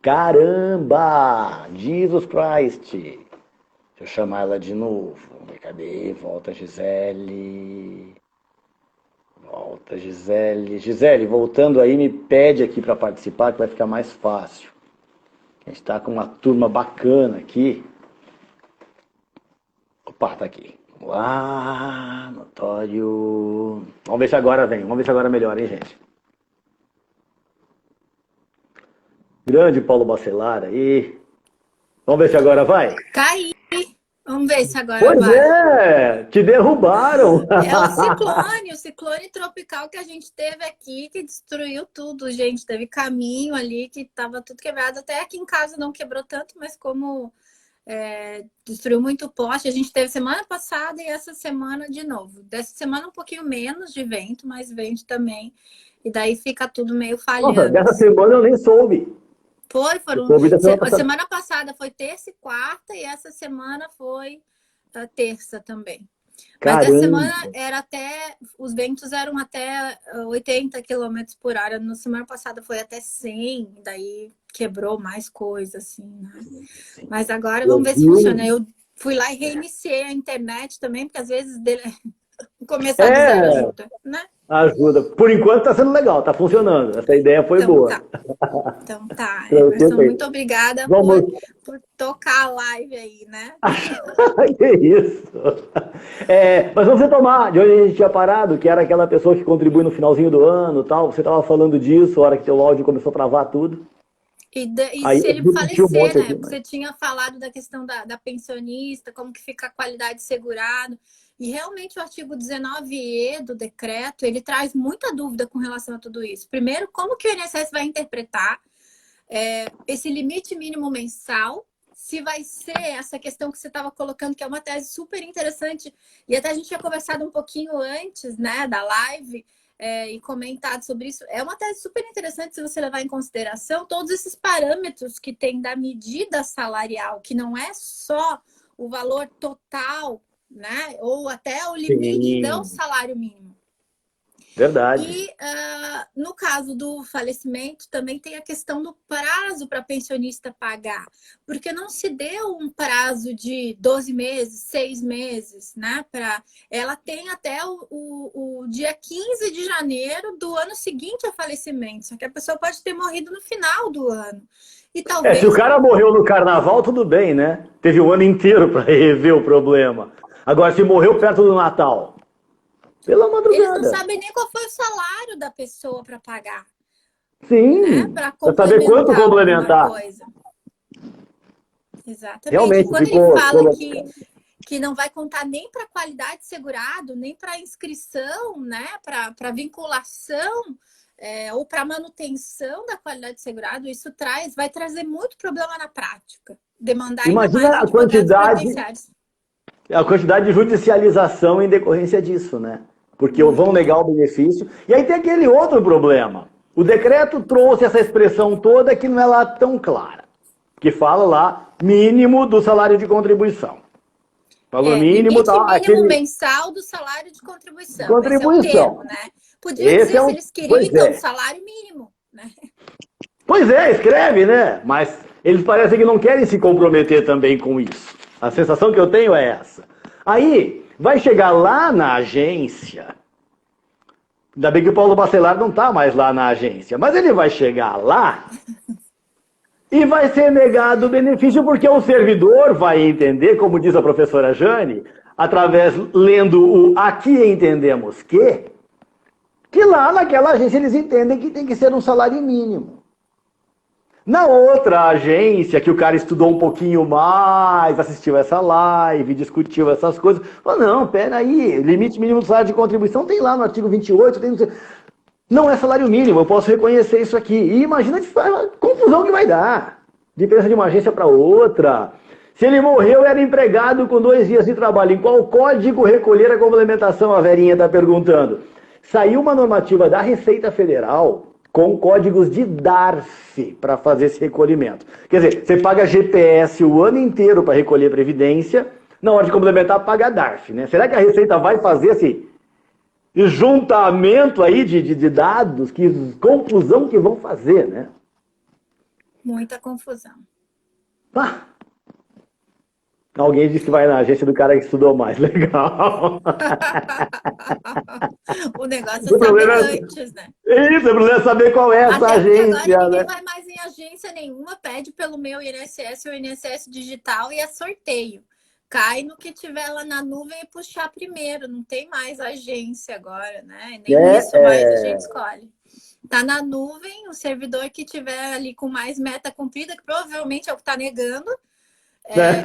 S1: Caramba! Jesus Christ! Deixa eu chamar ela de novo. Cadê? Volta, Gisele. Volta, Gisele. Gisele, voltando aí, me pede aqui para participar, que vai ficar mais fácil. A gente está com uma turma bacana aqui. Opa, tá aqui. Uau, notório. Vamos ver se agora vem. Vamos ver se agora melhora, hein, gente? Grande Paulo Bacelar aí. Vamos ver se agora vai?
S3: Caí. Vamos ver se agora
S1: pois
S3: vai.
S1: É, te derrubaram.
S3: É o ciclone tropical que a gente teve aqui, que destruiu tudo, gente. Teve caminho ali que estava tudo quebrado. Até aqui em casa não quebrou tanto, mas como destruiu muito poste, a gente teve semana passada e essa semana de novo. Dessa semana um pouquinho menos de vento, mas vento também. E daí fica tudo meio falhando.
S1: Nossa, dessa semana eu nem soube.
S3: Semana passada foi terça e quarta, e essa semana foi terça também. Mas
S1: Caramba.
S3: essa semana os ventos eram até 80 km por hora. Na semana passada foi até 100, daí quebrou mais coisa, assim, né? Sim. Mas agora vamos ver se funciona. Eu fui lá e reiniciei a internet também, porque às vezes começar do zero ajuda, né?
S1: Ajuda. Por enquanto está sendo legal, está funcionando. Essa ideia foi
S3: então,
S1: boa.
S3: Então tá. Emerson, muito obrigada por tocar a live aí, né?
S1: Que isso! Mas vamos retomar de onde a gente tinha parado, que era aquela pessoa que contribui no finalzinho do ano e tal. Você estava falando disso, a hora que teu áudio começou a travar tudo.
S3: E se ele falecer, né? Você tinha falado da questão da pensionista, como que fica a qualidade segurado. E realmente o artigo 19E do decreto, ele traz muita dúvida com relação a tudo isso. Primeiro, como que o INSS vai interpretar esse limite mínimo mensal? Se vai ser essa questão que você estava colocando, que é uma tese super interessante, e até a gente tinha conversado um pouquinho antes, né, da live, e comentado sobre isso. É uma tese super interessante se você levar em consideração todos esses parâmetros que tem da medida salarial, que não é só o valor total, né? Ou até o limite do salário mínimo.
S1: Verdade.
S3: E no caso do falecimento, também tem a questão do prazo para a pensionista pagar, porque não se deu um prazo de 12 meses, 6 meses, né? Ela tem até o dia 15 de janeiro do ano seguinte ao falecimento, só que a pessoa pode ter morrido no final do ano. E talvez...
S1: se o cara morreu no carnaval, tudo bem, né? Teve o ano inteiro para rever o problema. Agora, se morreu perto do Natal, pela madrugada.
S3: Eles não sabem nem qual foi o salário da pessoa para pagar.
S1: Sim,
S3: né?
S1: para saber quanto complementar.
S3: Coisa. Exatamente.
S1: Realmente,
S3: quando ele fala que não vai contar nem para qualidade de segurado, nem para inscrição, né? Para vinculação ou para manutenção da qualidade de segurado, isso vai trazer muito problema na prática. Demandar
S1: Imagina a quantidade de judicialização em decorrência disso, né? Porque vão negar o benefício. E aí tem aquele outro problema. O decreto trouxe essa expressão toda que não é lá tão clara. Que fala lá, mínimo do salário de contribuição. Valor mínimo...
S3: mínimo mensal do salário de contribuição.
S1: Contribuição.
S3: Esse é o termo, né? Podia dizer se eles queriam, então, salário mínimo. Né?
S1: Pois é, escreve, né? Mas eles parecem que não querem se comprometer também com isso. A sensação que eu tenho é essa. Aí, vai chegar lá na agência... Ainda bem que o Paulo Bacelar não está mais lá na agência. Mas ele vai chegar lá e vai ser negado o benefício porque o servidor vai entender, como diz a professora Jane, lendo o aqui entendemos que lá naquela agência eles entendem que tem que ser um salário mínimo. Na outra agência, que o cara estudou um pouquinho mais, assistiu essa live, discutiu essas coisas, falou, não, peraí, limite mínimo do salário de contribuição tem lá no artigo 28, não é salário mínimo, eu posso reconhecer isso aqui. E imagina a confusão que vai dar. Diferença de uma agência para outra. Se ele morreu, era empregado com 2 dias de trabalho. Em qual código recolher a complementação? A Verinha está perguntando. Saiu uma normativa da Receita Federal com códigos de DARF para fazer esse recolhimento. Quer dizer, você paga GPS o ano inteiro para recolher previdência, na hora de complementar, paga DARF, né? Será que a Receita vai fazer esse juntamento aí de dados? Que confusão que vão fazer, né?
S3: Muita confusão.
S1: Alguém disse que vai na agência do cara que estudou mais. Legal.
S3: O negócio é saber antes, né?
S1: Isso, o problema é saber qual é essa agência.
S3: Agora
S1: né?
S3: ninguém vai mais em agência nenhuma, pede pelo meu INSS ou INSS digital e é sorteio. Cai no que tiver lá na nuvem e puxar primeiro. Não tem mais agência agora, né? Nem isso mais a gente escolhe. Tá na nuvem, o servidor que tiver ali com mais meta cumprida, que provavelmente é o que tá negando,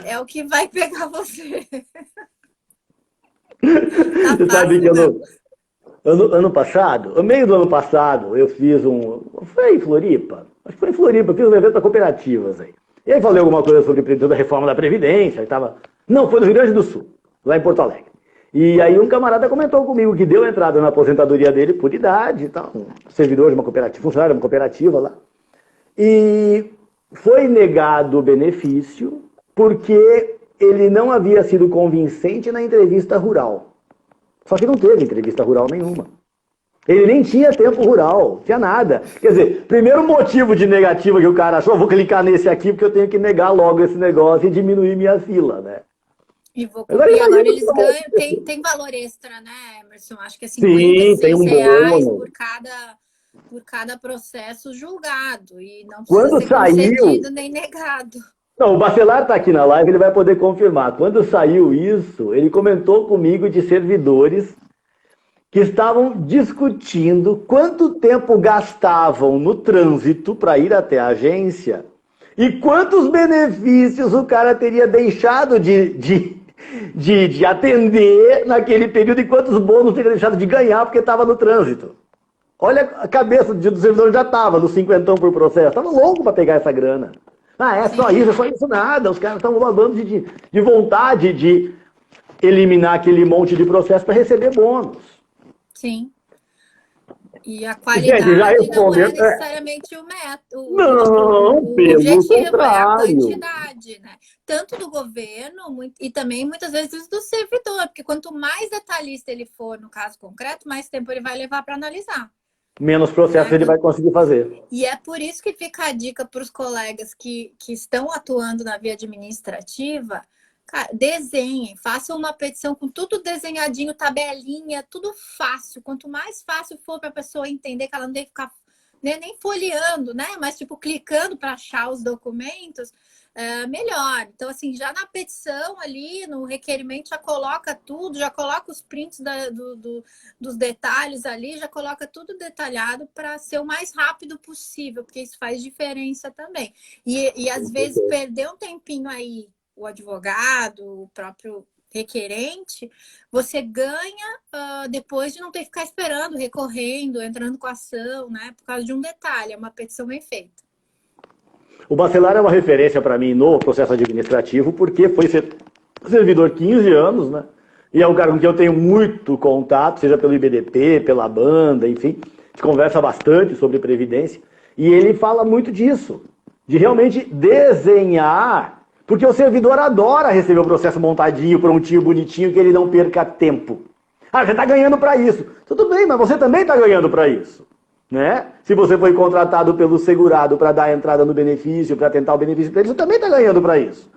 S3: é o que vai pegar você.
S1: Você sabe que ano passado, no meio do ano passado, eu fiz foi em Floripa? Acho que foi em Floripa, eu fiz um evento para cooperativas aí. E aí falei alguma coisa sobre a reforma da Previdência, Não, foi no Rio Grande do Sul, lá em Porto Alegre. E aí um camarada comentou comigo que deu entrada na aposentadoria dele por idade e tal, um servidor de uma cooperativa, funcionário de uma cooperativa lá. E foi negado o benefício porque ele não havia sido convincente na entrevista rural. Só que não teve entrevista rural nenhuma. Ele nem tinha tempo rural, tinha nada. Quer dizer, primeiro motivo de negativa que o cara achou, vou clicar nesse aqui porque eu tenho que negar logo esse negócio e diminuir minha fila, né?
S3: E agora eles ganham, tem valor extra, né, Emerson? Acho que é 56 reais por cada processo julgado. E não precisa ser concedido nem negado.
S1: Não, o Bacelar está aqui na live, ele vai poder confirmar. Quando saiu isso, ele comentou comigo de servidores que estavam discutindo quanto tempo gastavam no trânsito para ir até a agência e quantos benefícios o cara teria deixado de atender naquele período e quantos bônus teria deixado de ganhar porque estava no trânsito. Olha, a cabeça do servidor já estava no 50 por processo, estava louco para pegar essa grana. É só isso nada. Os caras estão babando de vontade de eliminar aquele monte de processo para receber bônus.
S3: Sim. E a
S1: Gente, já
S3: qualidade não é
S1: respondo.
S3: necessariamente o método,
S1: Não,
S3: o
S1: pelo
S3: objetivo, é a
S1: contrário.
S3: quantidade, né? Tanto do governo e também muitas vezes do servidor, porque quanto mais detalhista ele for no caso concreto, mais tempo ele vai levar para analisar.
S1: Menos processo ele vai conseguir fazer.
S3: E é por isso que fica a dica para os colegas que estão atuando na via administrativa. Cara, desenhem, façam uma petição com tudo desenhadinho, tabelinha, tudo fácil. Quanto mais fácil for para a pessoa entender, que ela não tem que ficar, né, nem folheando, né? Mas tipo clicando para achar os documentos, melhor. Então, assim, já na petição ali, no requerimento, já coloca tudo, já coloca os prints dos detalhes ali, já coloca tudo detalhado para ser o mais rápido possível, porque isso faz diferença também. E às vezes perder um tempinho aí, o advogado, o próprio requerente, você ganha depois de não ter que ficar esperando, recorrendo, entrando com a ação, né? Por causa de um detalhe, é uma petição bem feita.
S1: O Bacelar é uma referência para mim no processo administrativo, porque foi servidor 15 anos, né? E é um cara com quem eu tenho muito contato, seja pelo IBDP, pela banda, enfim. A gente conversa bastante sobre previdência. E ele fala muito disso, de realmente desenhar. Porque o servidor adora receber o processo montadinho, prontinho, bonitinho, que ele não perca tempo. Ah, você está ganhando para isso. Tudo bem, mas você também está ganhando para isso. Né? Se você foi contratado pelo segurado para dar a entrada no benefício, para tentar o benefício para ele, você também está ganhando para isso.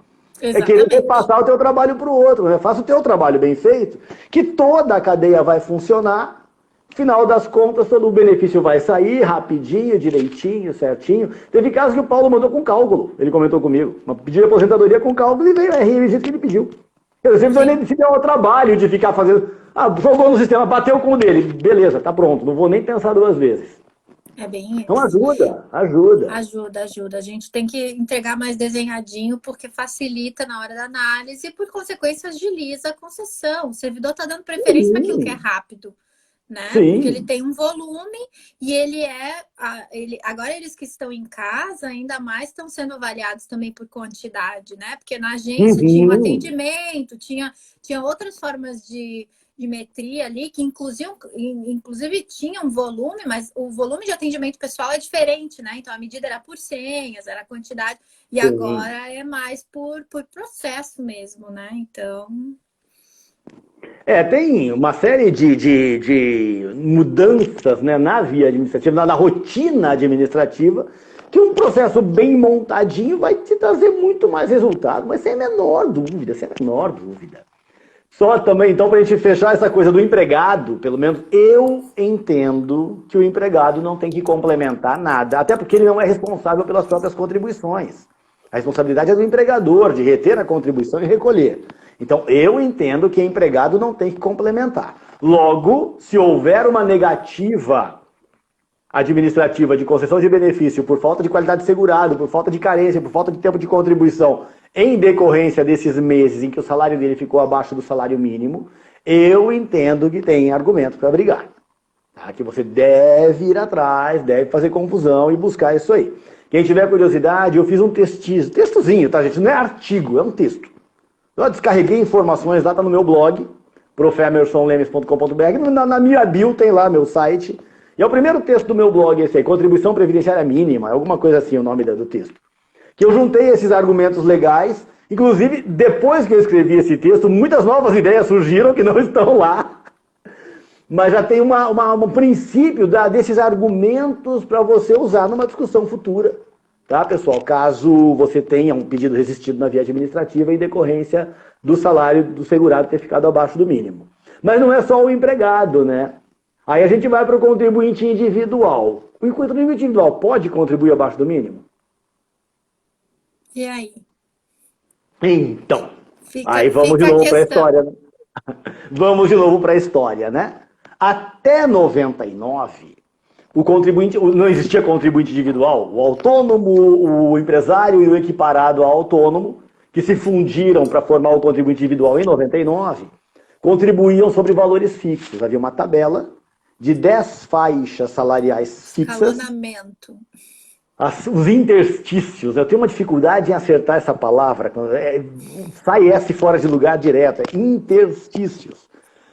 S1: Exatamente. É querer passar o teu trabalho para o outro. Né? Faça o teu trabalho bem feito, que toda a cadeia vai funcionar. Final das contas, todo o benefício vai sair rapidinho, direitinho, certinho. Teve casos que o Paulo mandou com cálculo. Ele comentou comigo. Uma pedido de aposentadoria com cálculo e veio a RI do jeito que ele pediu. Eu sempre nem se der o trabalho de ficar fazendo... Ah, jogou no sistema, bateu com o dele. Beleza, tá pronto. Não vou nem pensar duas vezes.
S3: É bem isso.
S1: Então ajuda.
S3: Ajuda. A gente tem que entregar mais desenhadinho, porque facilita na hora da análise e, por consequência, agiliza a concessão. O servidor está dando preferência para aquilo que é rápido. Né? Porque ele tem um volume e agora eles que estão em casa ainda mais estão sendo avaliados também por quantidade, né? Porque na agência tinha um atendimento, tinha outras formas de metria ali que inclusive tinha um volume, mas o volume de atendimento pessoal é diferente, né? Então a medida era por senhas, era a quantidade, e agora é mais por processo mesmo, né? Então...
S1: tem uma série de mudanças, né, na via administrativa, na rotina administrativa, que um processo bem montadinho vai te trazer muito mais resultado, mas sem a menor dúvida, Só também, então, para a gente fechar essa coisa do empregado, pelo menos eu entendo que o empregado não tem que complementar nada, até porque ele não é responsável pelas próprias contribuições. A responsabilidade é do empregador, de reter a contribuição e recolher. Então, eu entendo que empregado não tem que complementar. Logo, se houver uma negativa administrativa de concessão de benefício por falta de qualidade de segurado, por falta de carência, por falta de tempo de contribuição, em decorrência desses meses em que o salário dele ficou abaixo do salário mínimo, eu entendo que tem argumento para brigar. Tá? Que você deve ir atrás, deve fazer confusão e buscar isso aí. Quem tiver curiosidade, eu fiz um textozinho, tá, gente? Não é artigo, é um texto. Eu descarreguei informações lá, tá no meu blog, profemersonlemes.com.br, na minha bio tem lá meu site. E é o primeiro texto do meu blog esse aí, Contribuição Previdenciária Mínima, alguma coisa assim o nome do texto. Que eu juntei esses argumentos legais, inclusive depois que eu escrevi esse texto, muitas novas ideias surgiram que não estão lá. Mas já tem um princípio desses argumentos para você usar numa discussão futura. Tá, pessoal? Caso você tenha um pedido resistido na via administrativa em decorrência do salário do segurado ter ficado abaixo do mínimo. Mas não é só o empregado, né? Aí a gente vai para o contribuinte individual. O contribuinte individual pode contribuir abaixo do mínimo?
S3: E aí?
S1: Então, aí vamos de novo para a história, né? Vamos de novo para a história, né? Até 99... O contribuinte, não existia contribuinte individual, o autônomo, o empresário e o equiparado a autônomo, que se fundiram para formar o contribuinte individual em 99, contribuíam sobre valores fixos. Havia uma tabela de 10 faixas salariais fixas.
S3: Escalonamento.
S1: Os interstícios, eu tenho uma dificuldade em acertar essa palavra, sai S fora de lugar direto, é interstícios.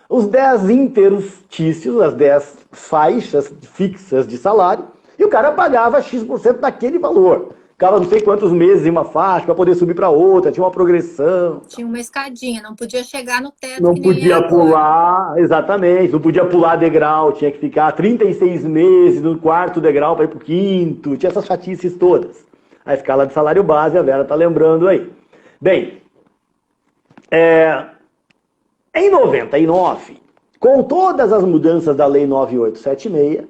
S1: os 10 interstícios, as 10 faixas fixas de salário, e o cara pagava X% daquele valor. Ficava não sei quantos meses em uma faixa para poder subir para outra, tinha uma progressão.
S3: Tinha uma escadinha, não podia chegar no teto.
S1: Não
S3: que nem
S1: podia pular, exatamente, não podia pular degrau, tinha que ficar 36 meses no quarto degrau para ir para o quinto, tinha essas chatices todas. A escala de salário base, a Vera está lembrando aí. Bem, em 99, com todas as mudanças da Lei 9876,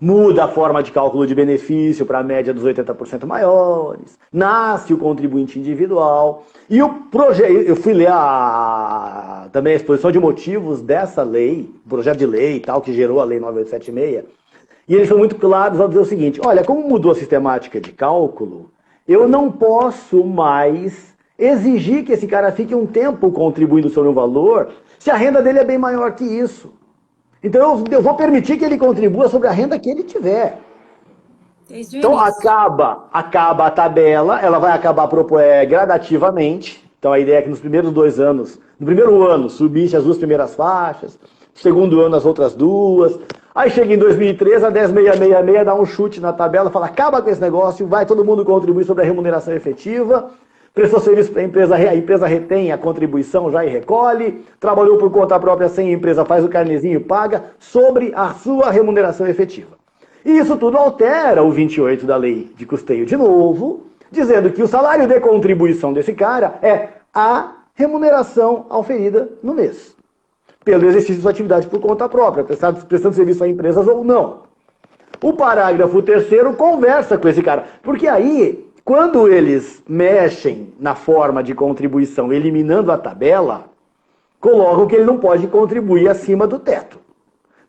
S1: muda a forma de cálculo de benefício para a média dos 80% maiores, nasce o contribuinte individual, e o projeto, eu fui ler também a exposição de motivos dessa lei, projeto de lei e tal, que gerou a Lei 9876, e eles são muito claros ao dizer o seguinte: olha, como mudou a sistemática de cálculo, eu não posso mais exigir que esse cara fique um tempo contribuindo sobre um valor, se a renda dele é bem maior que isso. Então eu vou permitir que ele contribua sobre a renda que ele tiver. Então acaba a tabela, ela vai acabar gradativamente. Então a ideia é que nos primeiros 2 anos, no primeiro ano subisse as 2 primeiras faixas, no segundo ano as outras 2. Aí chega em 2013, a 10666 dá um chute na tabela, fala: acaba com esse negócio, vai todo mundo contribuir sobre a remuneração efetiva. Prestou serviço para a empresa retém a contribuição já e recolhe. Trabalhou por conta própria sem empresa, faz o carnezinho e paga sobre a sua remuneração efetiva. E isso tudo altera o 28 da lei de custeio de novo, dizendo que o salário de contribuição desse cara é a remuneração auferida no mês, pelo exercício de sua atividade por conta própria, prestando serviço a empresas ou não. O parágrafo 3º conversa com esse cara, porque aí, quando eles mexem na forma de contribuição, eliminando a tabela, colocam que ele não pode contribuir acima do teto.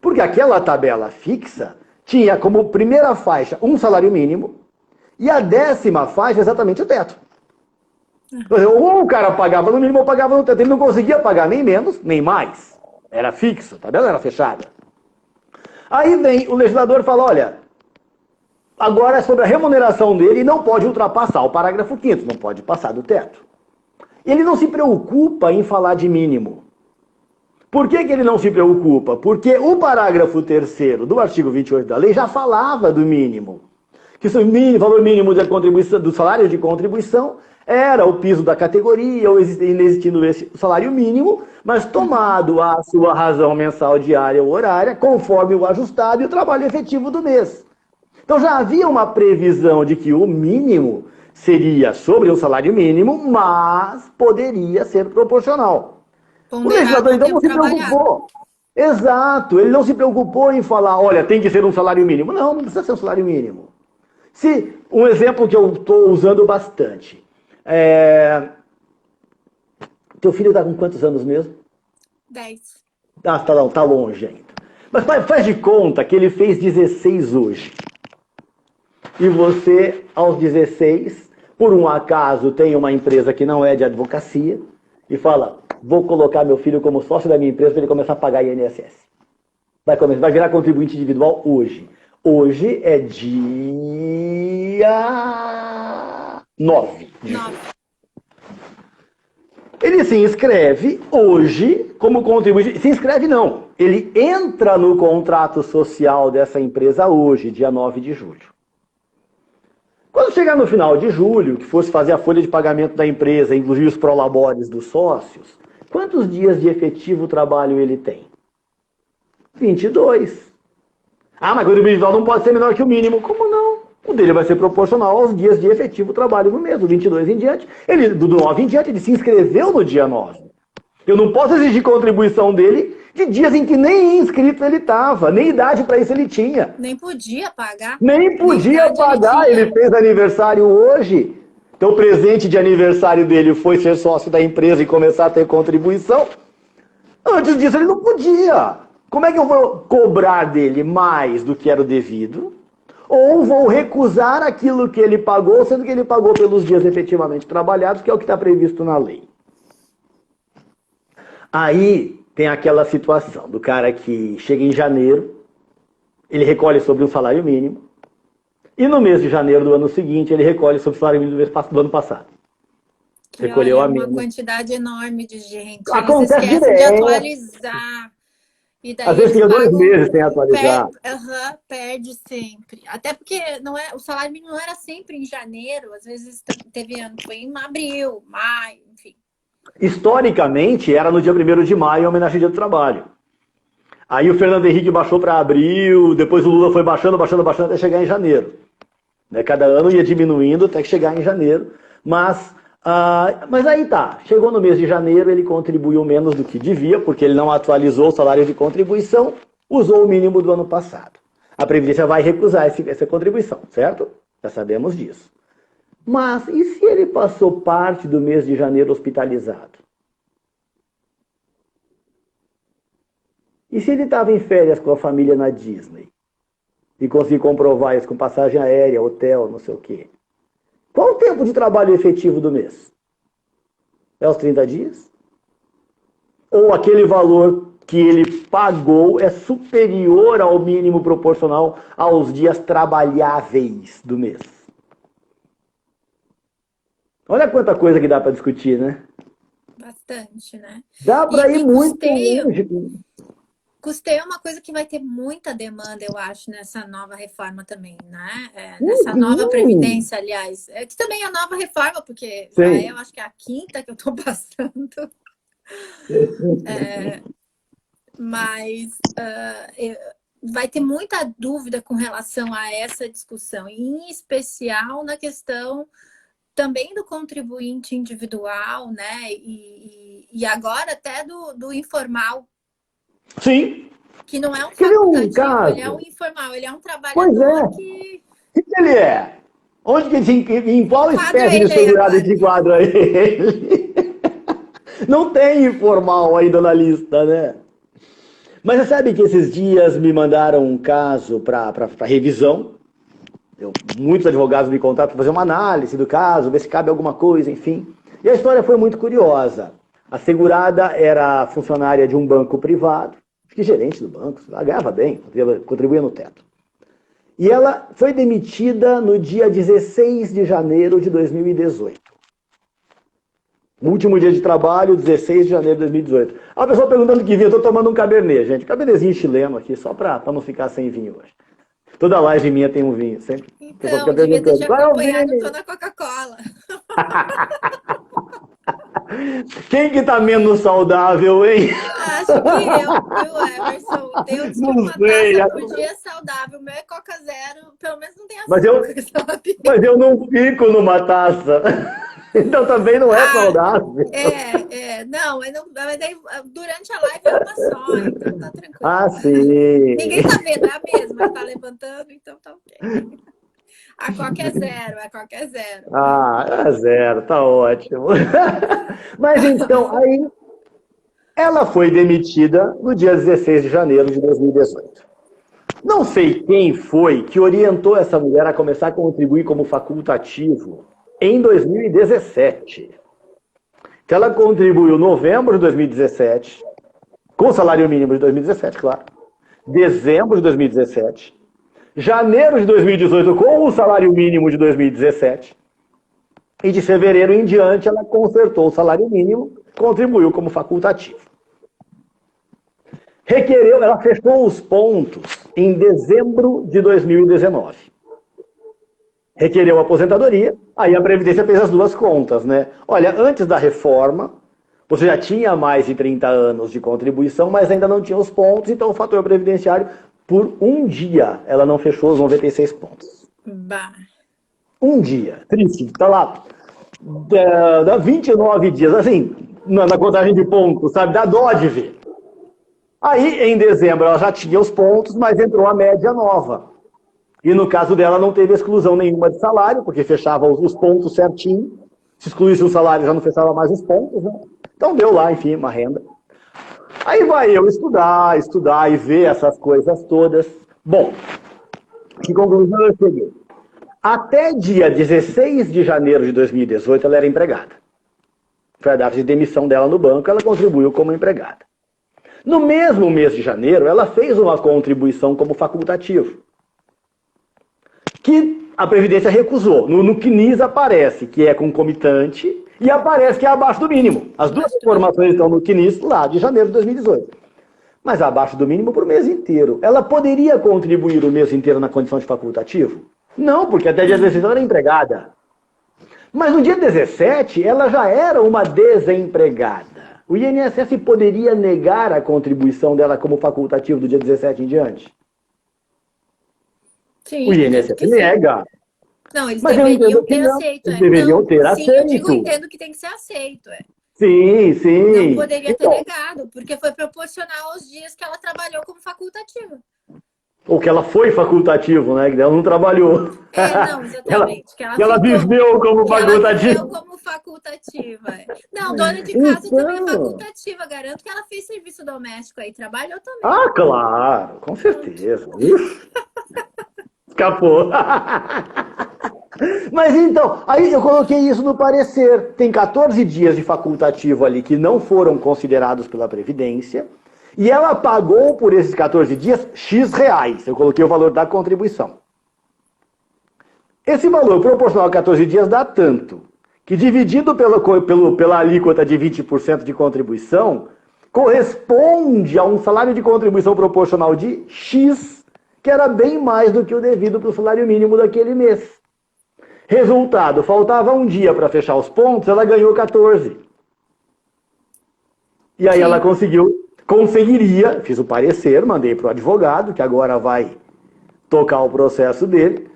S1: Porque aquela tabela fixa tinha como primeira faixa um salário mínimo e a 10ª faixa exatamente o teto. Ou o cara pagava no mínimo ou pagava no teto. Ele não conseguia pagar nem menos, nem mais. Era fixo, a tabela era fechada. Aí vem o legislador e fala: olha, agora é sobre a remuneração dele e não pode ultrapassar o parágrafo 5º, não pode passar do teto. Ele não se preocupa em falar de mínimo. Por que ele não se preocupa? Porque o parágrafo 3º do artigo 28 da lei já falava do mínimo. Que o valor mínimo da contribuição, do salário de contribuição era o piso da categoria, ou inexistindo esse salário mínimo, mas tomado a sua razão mensal, diária ou horária, conforme o ajustado e o trabalho efetivo do mês. Então já havia uma previsão de que o mínimo seria sobre o salário mínimo, mas poderia ser proporcional. O legislador então não se preocupou. Exato, ele não se preocupou em falar: olha, tem que ser um salário mínimo. Não precisa ser um salário mínimo. Um exemplo que eu estou usando bastante. Teu filho está com quantos anos mesmo?
S3: 10.
S1: Tá longe ainda. Mas faz de conta que ele fez 16 hoje. E você, aos 16, por um acaso, tem uma empresa que não é de advocacia e fala: vou colocar meu filho como sócio da minha empresa para ele começar a pagar INSS. Vai virar contribuinte individual hoje. Hoje é dia 9 de julho. Ele se inscreve hoje como contribuinte. Se inscreve não. Ele entra no contrato social dessa empresa hoje, dia 9 de julho. Quando chegar no final de julho, que fosse fazer a folha de pagamento da empresa, inclusive os prolabores dos sócios, quantos dias de efetivo trabalho ele tem? 22. Ah, mas o individual não pode ser menor que o mínimo. Como não? O dele vai ser proporcional aos dias de efetivo trabalho no mês, do 22 em diante. Do 9 em diante, ele se inscreveu no dia 9. Eu não posso exigir contribuição dele de dias em que nem inscrito ele estava, nem idade para isso ele tinha.
S3: Nem podia pagar.
S1: Nem podia pagar, ele fez aniversário hoje. Então o presente de aniversário dele foi ser sócio da empresa e começar a ter contribuição. Antes disso ele não podia. Como é que eu vou cobrar dele mais do que era o devido? Ou vou recusar aquilo que ele pagou, sendo que ele pagou pelos dias efetivamente trabalhados, que é o que está previsto na lei. Aí tem aquela situação do cara que chega em janeiro, ele recolhe sobre um salário mínimo, e no mês de janeiro do ano seguinte ele recolhe sobre o salário mínimo do ano passado.
S3: Que
S1: recolheu
S3: olha,
S1: a
S3: uma
S1: menos.
S3: quantidade enorme de gente. Eles
S1: Acontece
S3: esquecem de
S1: direto.
S3: atualizar. E daí
S1: Às vezes
S3: eles
S1: fica 2
S3: pagam,
S1: meses sem atualizar.
S3: perde sempre. Até porque não é, o salário mínimo não era sempre em janeiro, às vezes teve ano que foi em abril, maio, enfim.
S1: Historicamente, era no dia 1º de maio, em homenagem ao Dia do Trabalho. Aí o Fernando Henrique baixou para abril, depois o Lula foi baixando até chegar em janeiro. Né? Cada ano ia diminuindo até que chegar em janeiro. Mas aí tá, chegou no mês de janeiro, ele contribuiu menos do que devia, porque ele não atualizou o salário de contribuição, usou o mínimo do ano passado. A Previdência vai recusar essa contribuição, certo? Já sabemos disso. Mas e se ele passou parte do mês de janeiro hospitalizado? E se ele estava em férias com a família na Disney? E conseguir comprovar isso com passagem aérea, hotel, não sei o quê. Qual o tempo de trabalho efetivo do mês? É os 30 dias? Ou aquele valor que ele pagou é superior ao mínimo proporcional aos dias trabalháveis do mês? Olha quanta coisa que dá para discutir, né?
S3: Bastante, né?
S1: Dá para ir muito longe.
S3: Custeio é uma coisa que vai ter muita demanda, eu acho, nessa nova reforma também, né? Nessa nova Previdência, aliás. Que também é nova reforma, porque eu acho que é a 5ª que eu estou passando. Mas vai ter muita dúvida com relação a essa discussão, em especial na questão também do contribuinte individual, né? E agora até do informal.
S1: Sim.
S3: Que não é um facultativo, ele é um informal, ele é um trabalhador que...
S1: O que ele é? Onde que em qual espécie de segurado esse quadro aí? Não tem informal ainda na lista, né? Mas você sabe que esses dias me mandaram um caso para revisão. Muitos advogados me contaram para fazer uma análise do caso, ver se cabe alguma coisa, enfim. E a história foi muito curiosa. A segurada era funcionária de um banco privado, acho que gerente do banco, ela ganhava bem, contribuía no teto. E ela foi demitida no dia 16 de janeiro de 2018. No último dia de trabalho, 16 de janeiro de 2018. A pessoa perguntando que vinho, eu estou tomando um cabernet, gente. Cabernezinho chileno aqui, só para não ficar sem vinho hoje. Toda live minha tem um vinho, sempre.
S3: Então, devia ter te acompanhado, tô na Coca-Cola.
S1: Quem que tá menos saudável, hein?
S3: Acho que eu, viu, Emerson? Deus que uma taça por dia é saudável. O meu é Coca Zero, pelo menos não tem açúcar, sabe?
S1: Mas eu não fico numa taça. Então também não é saudável.
S3: Não, mas daí, durante a live é uma só, então tá tranquilo.
S1: Ah, sim.
S3: Ninguém tá vendo, é a mesma, tá levantando, então tá ok. A Coca é zero.
S1: Ah, é zero, tá ótimo. Mas então, aí, ela foi demitida no dia 16 de janeiro de 2018. Não sei quem foi que orientou essa mulher a começar a contribuir como facultativo em 2017. Então, ela contribuiu em novembro de 2017, com o salário mínimo de 2017, claro. Dezembro de 2017. Janeiro de 2018 com o salário mínimo de 2017. E de fevereiro em diante ela consertou o salário mínimo, contribuiu como facultativo. Ela fechou os pontos em dezembro de 2019. Requereu a aposentadoria, aí a Previdência fez as duas contas, né? Olha, antes da reforma, você já tinha mais de 30 anos de contribuição, mas ainda não tinha os pontos, então o fator previdenciário, por um dia, ela não fechou os 96 pontos.
S3: Bah.
S1: Um dia. Triste. Tá lá. Dá 29 dias, assim, na contagem de pontos, sabe? Dá dó de ver. Aí, em dezembro, ela já tinha os pontos, mas entrou a média nova. E no caso dela, não teve exclusão nenhuma de salário, porque fechava os pontos certinho. Se excluísse o salário, já não fechava mais os pontos, né? Então deu lá, enfim, uma renda. Aí vai eu estudar e ver essas coisas todas. Bom, que conclusão eu cheguei? Até dia 16 de janeiro de 2018, ela era empregada. Foi a data de demissão dela no banco, ela contribuiu como empregada. No mesmo mês de janeiro, ela fez uma contribuição como facultativo. que a Previdência recusou. No CNIS aparece que é concomitante e aparece que é abaixo do mínimo. As duas informações estão no CNIS lá de janeiro de 2018. Mas abaixo do mínimo por mês inteiro. Ela poderia contribuir o mês inteiro na condição de facultativo? Não, porque até dia 16 ela era empregada. Mas no dia 17 ela já era uma desempregada. O INSS poderia negar a contribuição dela como facultativo do dia 17 em diante?
S3: Sim,
S1: O INSS nega.
S3: Não, eles
S1: Mas
S3: deveriam ter aceito.
S1: Eles deveriam ter aceito.
S3: Eu digo, entendo que tem que ser aceito.
S1: Sim, sim.
S3: Não poderia ter negado, porque foi proporcional aos dias que ela trabalhou como facultativa.
S1: Ou que ela foi facultativo, né? Que ela não trabalhou.
S3: Não, exatamente.
S1: Ela viveu como facultativa.
S3: Ela viveu como facultativa. Não, dona de casa também é facultativa. Garanto que ela fez serviço doméstico aí, trabalhou também.
S1: Ah, claro, com certeza. Escapou. Mas então, aí eu coloquei isso no parecer. Tem 14 dias de facultativo ali que não foram considerados pela Previdência. E ela pagou por esses 14 dias X reais. Eu coloquei o valor da contribuição. Esse valor proporcional a 14 dias dá tanto, que dividido pela alíquota de 20% de contribuição, corresponde a um salário de contribuição proporcional de X, que era bem mais do que o devido para o salário mínimo daquele mês. Resultado, faltava um dia para fechar os pontos, ela ganhou 14. E aí ela conseguiria, fiz o parecer, mandei para o advogado, que agora vai tocar o processo dele,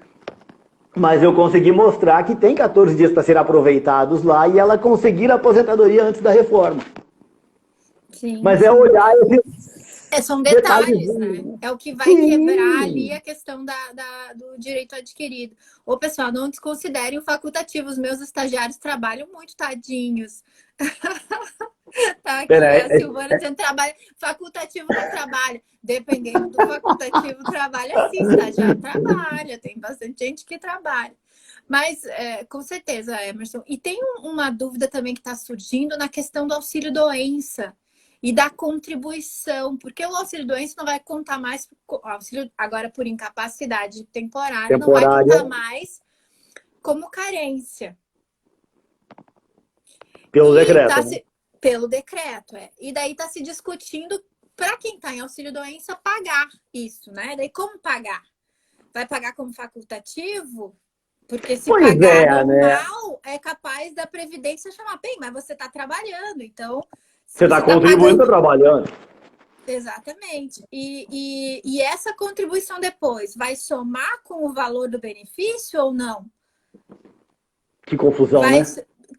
S1: mas eu consegui mostrar que tem 14 dias para ser aproveitados lá e ela conseguir a aposentadoria antes da reforma.
S3: Sim.
S1: Mas é olhar esses
S3: são detalhes, né? É o que vai quebrar ali a questão do direito adquirido. Ô, pessoal, não desconsiderem o facultativo. Os meus estagiários trabalham muito, tadinhos. Tá aqui, a Silvana dizendo trabalho. Facultativo não trabalha. Dependendo do facultativo, trabalha sim. Estagiário trabalha. Tem bastante gente que trabalha. Mas, com certeza, Emerson. E tem uma dúvida também que está surgindo na questão do auxílio-doença e da contribuição, porque o auxílio-doença não vai contar mais, auxílio agora por incapacidade temporária, não vai contar mais como carência.
S1: Pelo decreto.
S3: Pelo decreto, E daí está se discutindo, para quem está em auxílio-doença, pagar isso, né? Daí como pagar? Vai pagar como facultativo? Porque se pagar normal, é capaz da Previdência chamar, bem, mas você está trabalhando, então...
S1: Você está contribuindo e trabalhando.
S3: Exatamente. E essa contribuição depois vai somar com o valor do benefício ou não?
S1: Que confusão, né?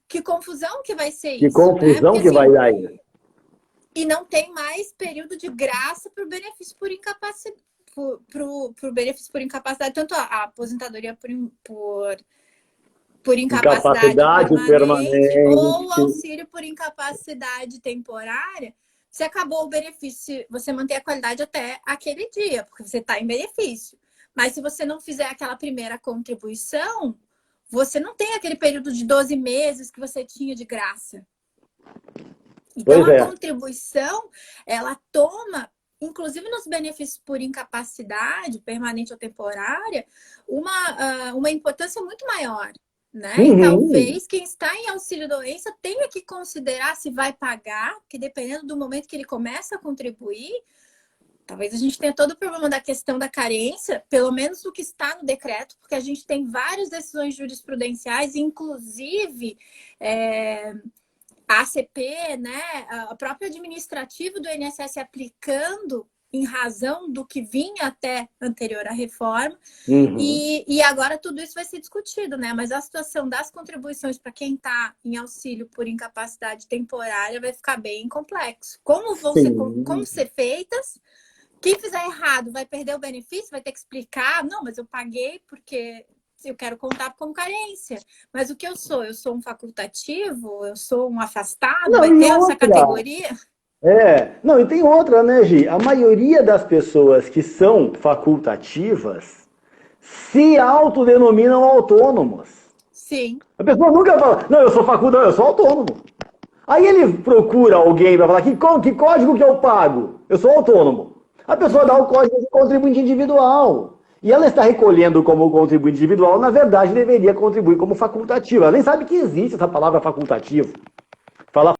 S3: Que confusão que vai ser isso?
S1: Que confusão, né? Porque, que vai dar aí.
S3: E não tem mais período de graça para o benefício por incapacidade. Pro benefício por incapacidade, tanto a aposentadoria por incapacidade permanente ou auxílio por incapacidade temporária, você acabou o benefício, você mantém a qualidade até aquele dia, porque você está em benefício. Mas se você não fizer aquela primeira contribuição, você não tem aquele período de 12 meses que você tinha de graça. Então, a contribuição, ela toma, inclusive nos benefícios por incapacidade permanente ou temporária, uma importância muito maior. Né? E talvez quem está em auxílio-doença tenha que considerar se vai pagar, porque dependendo do momento que ele começa a contribuir, talvez a gente tenha todo o problema da questão da carência, pelo menos o que está no decreto, porque a gente tem várias decisões jurisprudenciais, inclusive a ACP, né, a própria administrativa do INSS aplicando em razão do que vinha até anterior à reforma, e agora tudo isso vai ser discutido, né? Mas a situação das contribuições para quem está em auxílio por incapacidade temporária vai ficar bem complexo. Como ser feitas? Quem fizer errado vai perder o benefício, vai ter que explicar, não, mas eu paguei porque eu quero contar como carência. Mas o que eu sou? Eu sou um facultativo? Eu sou um afastado? Vai ter essa categoria?
S1: Não, e tem outra, né, Gi? A maioria das pessoas que são facultativas se autodenominam autônomos.
S3: Sim.
S1: A pessoa nunca fala, não, eu sou facultativo, eu sou autônomo. Aí ele procura alguém para falar, que código que eu pago? Eu sou autônomo. A pessoa dá o código de contribuinte individual. E ela está recolhendo como contribuinte individual, na verdade deveria contribuir como facultativo. Ela nem sabe que existe essa palavra facultativo. Fala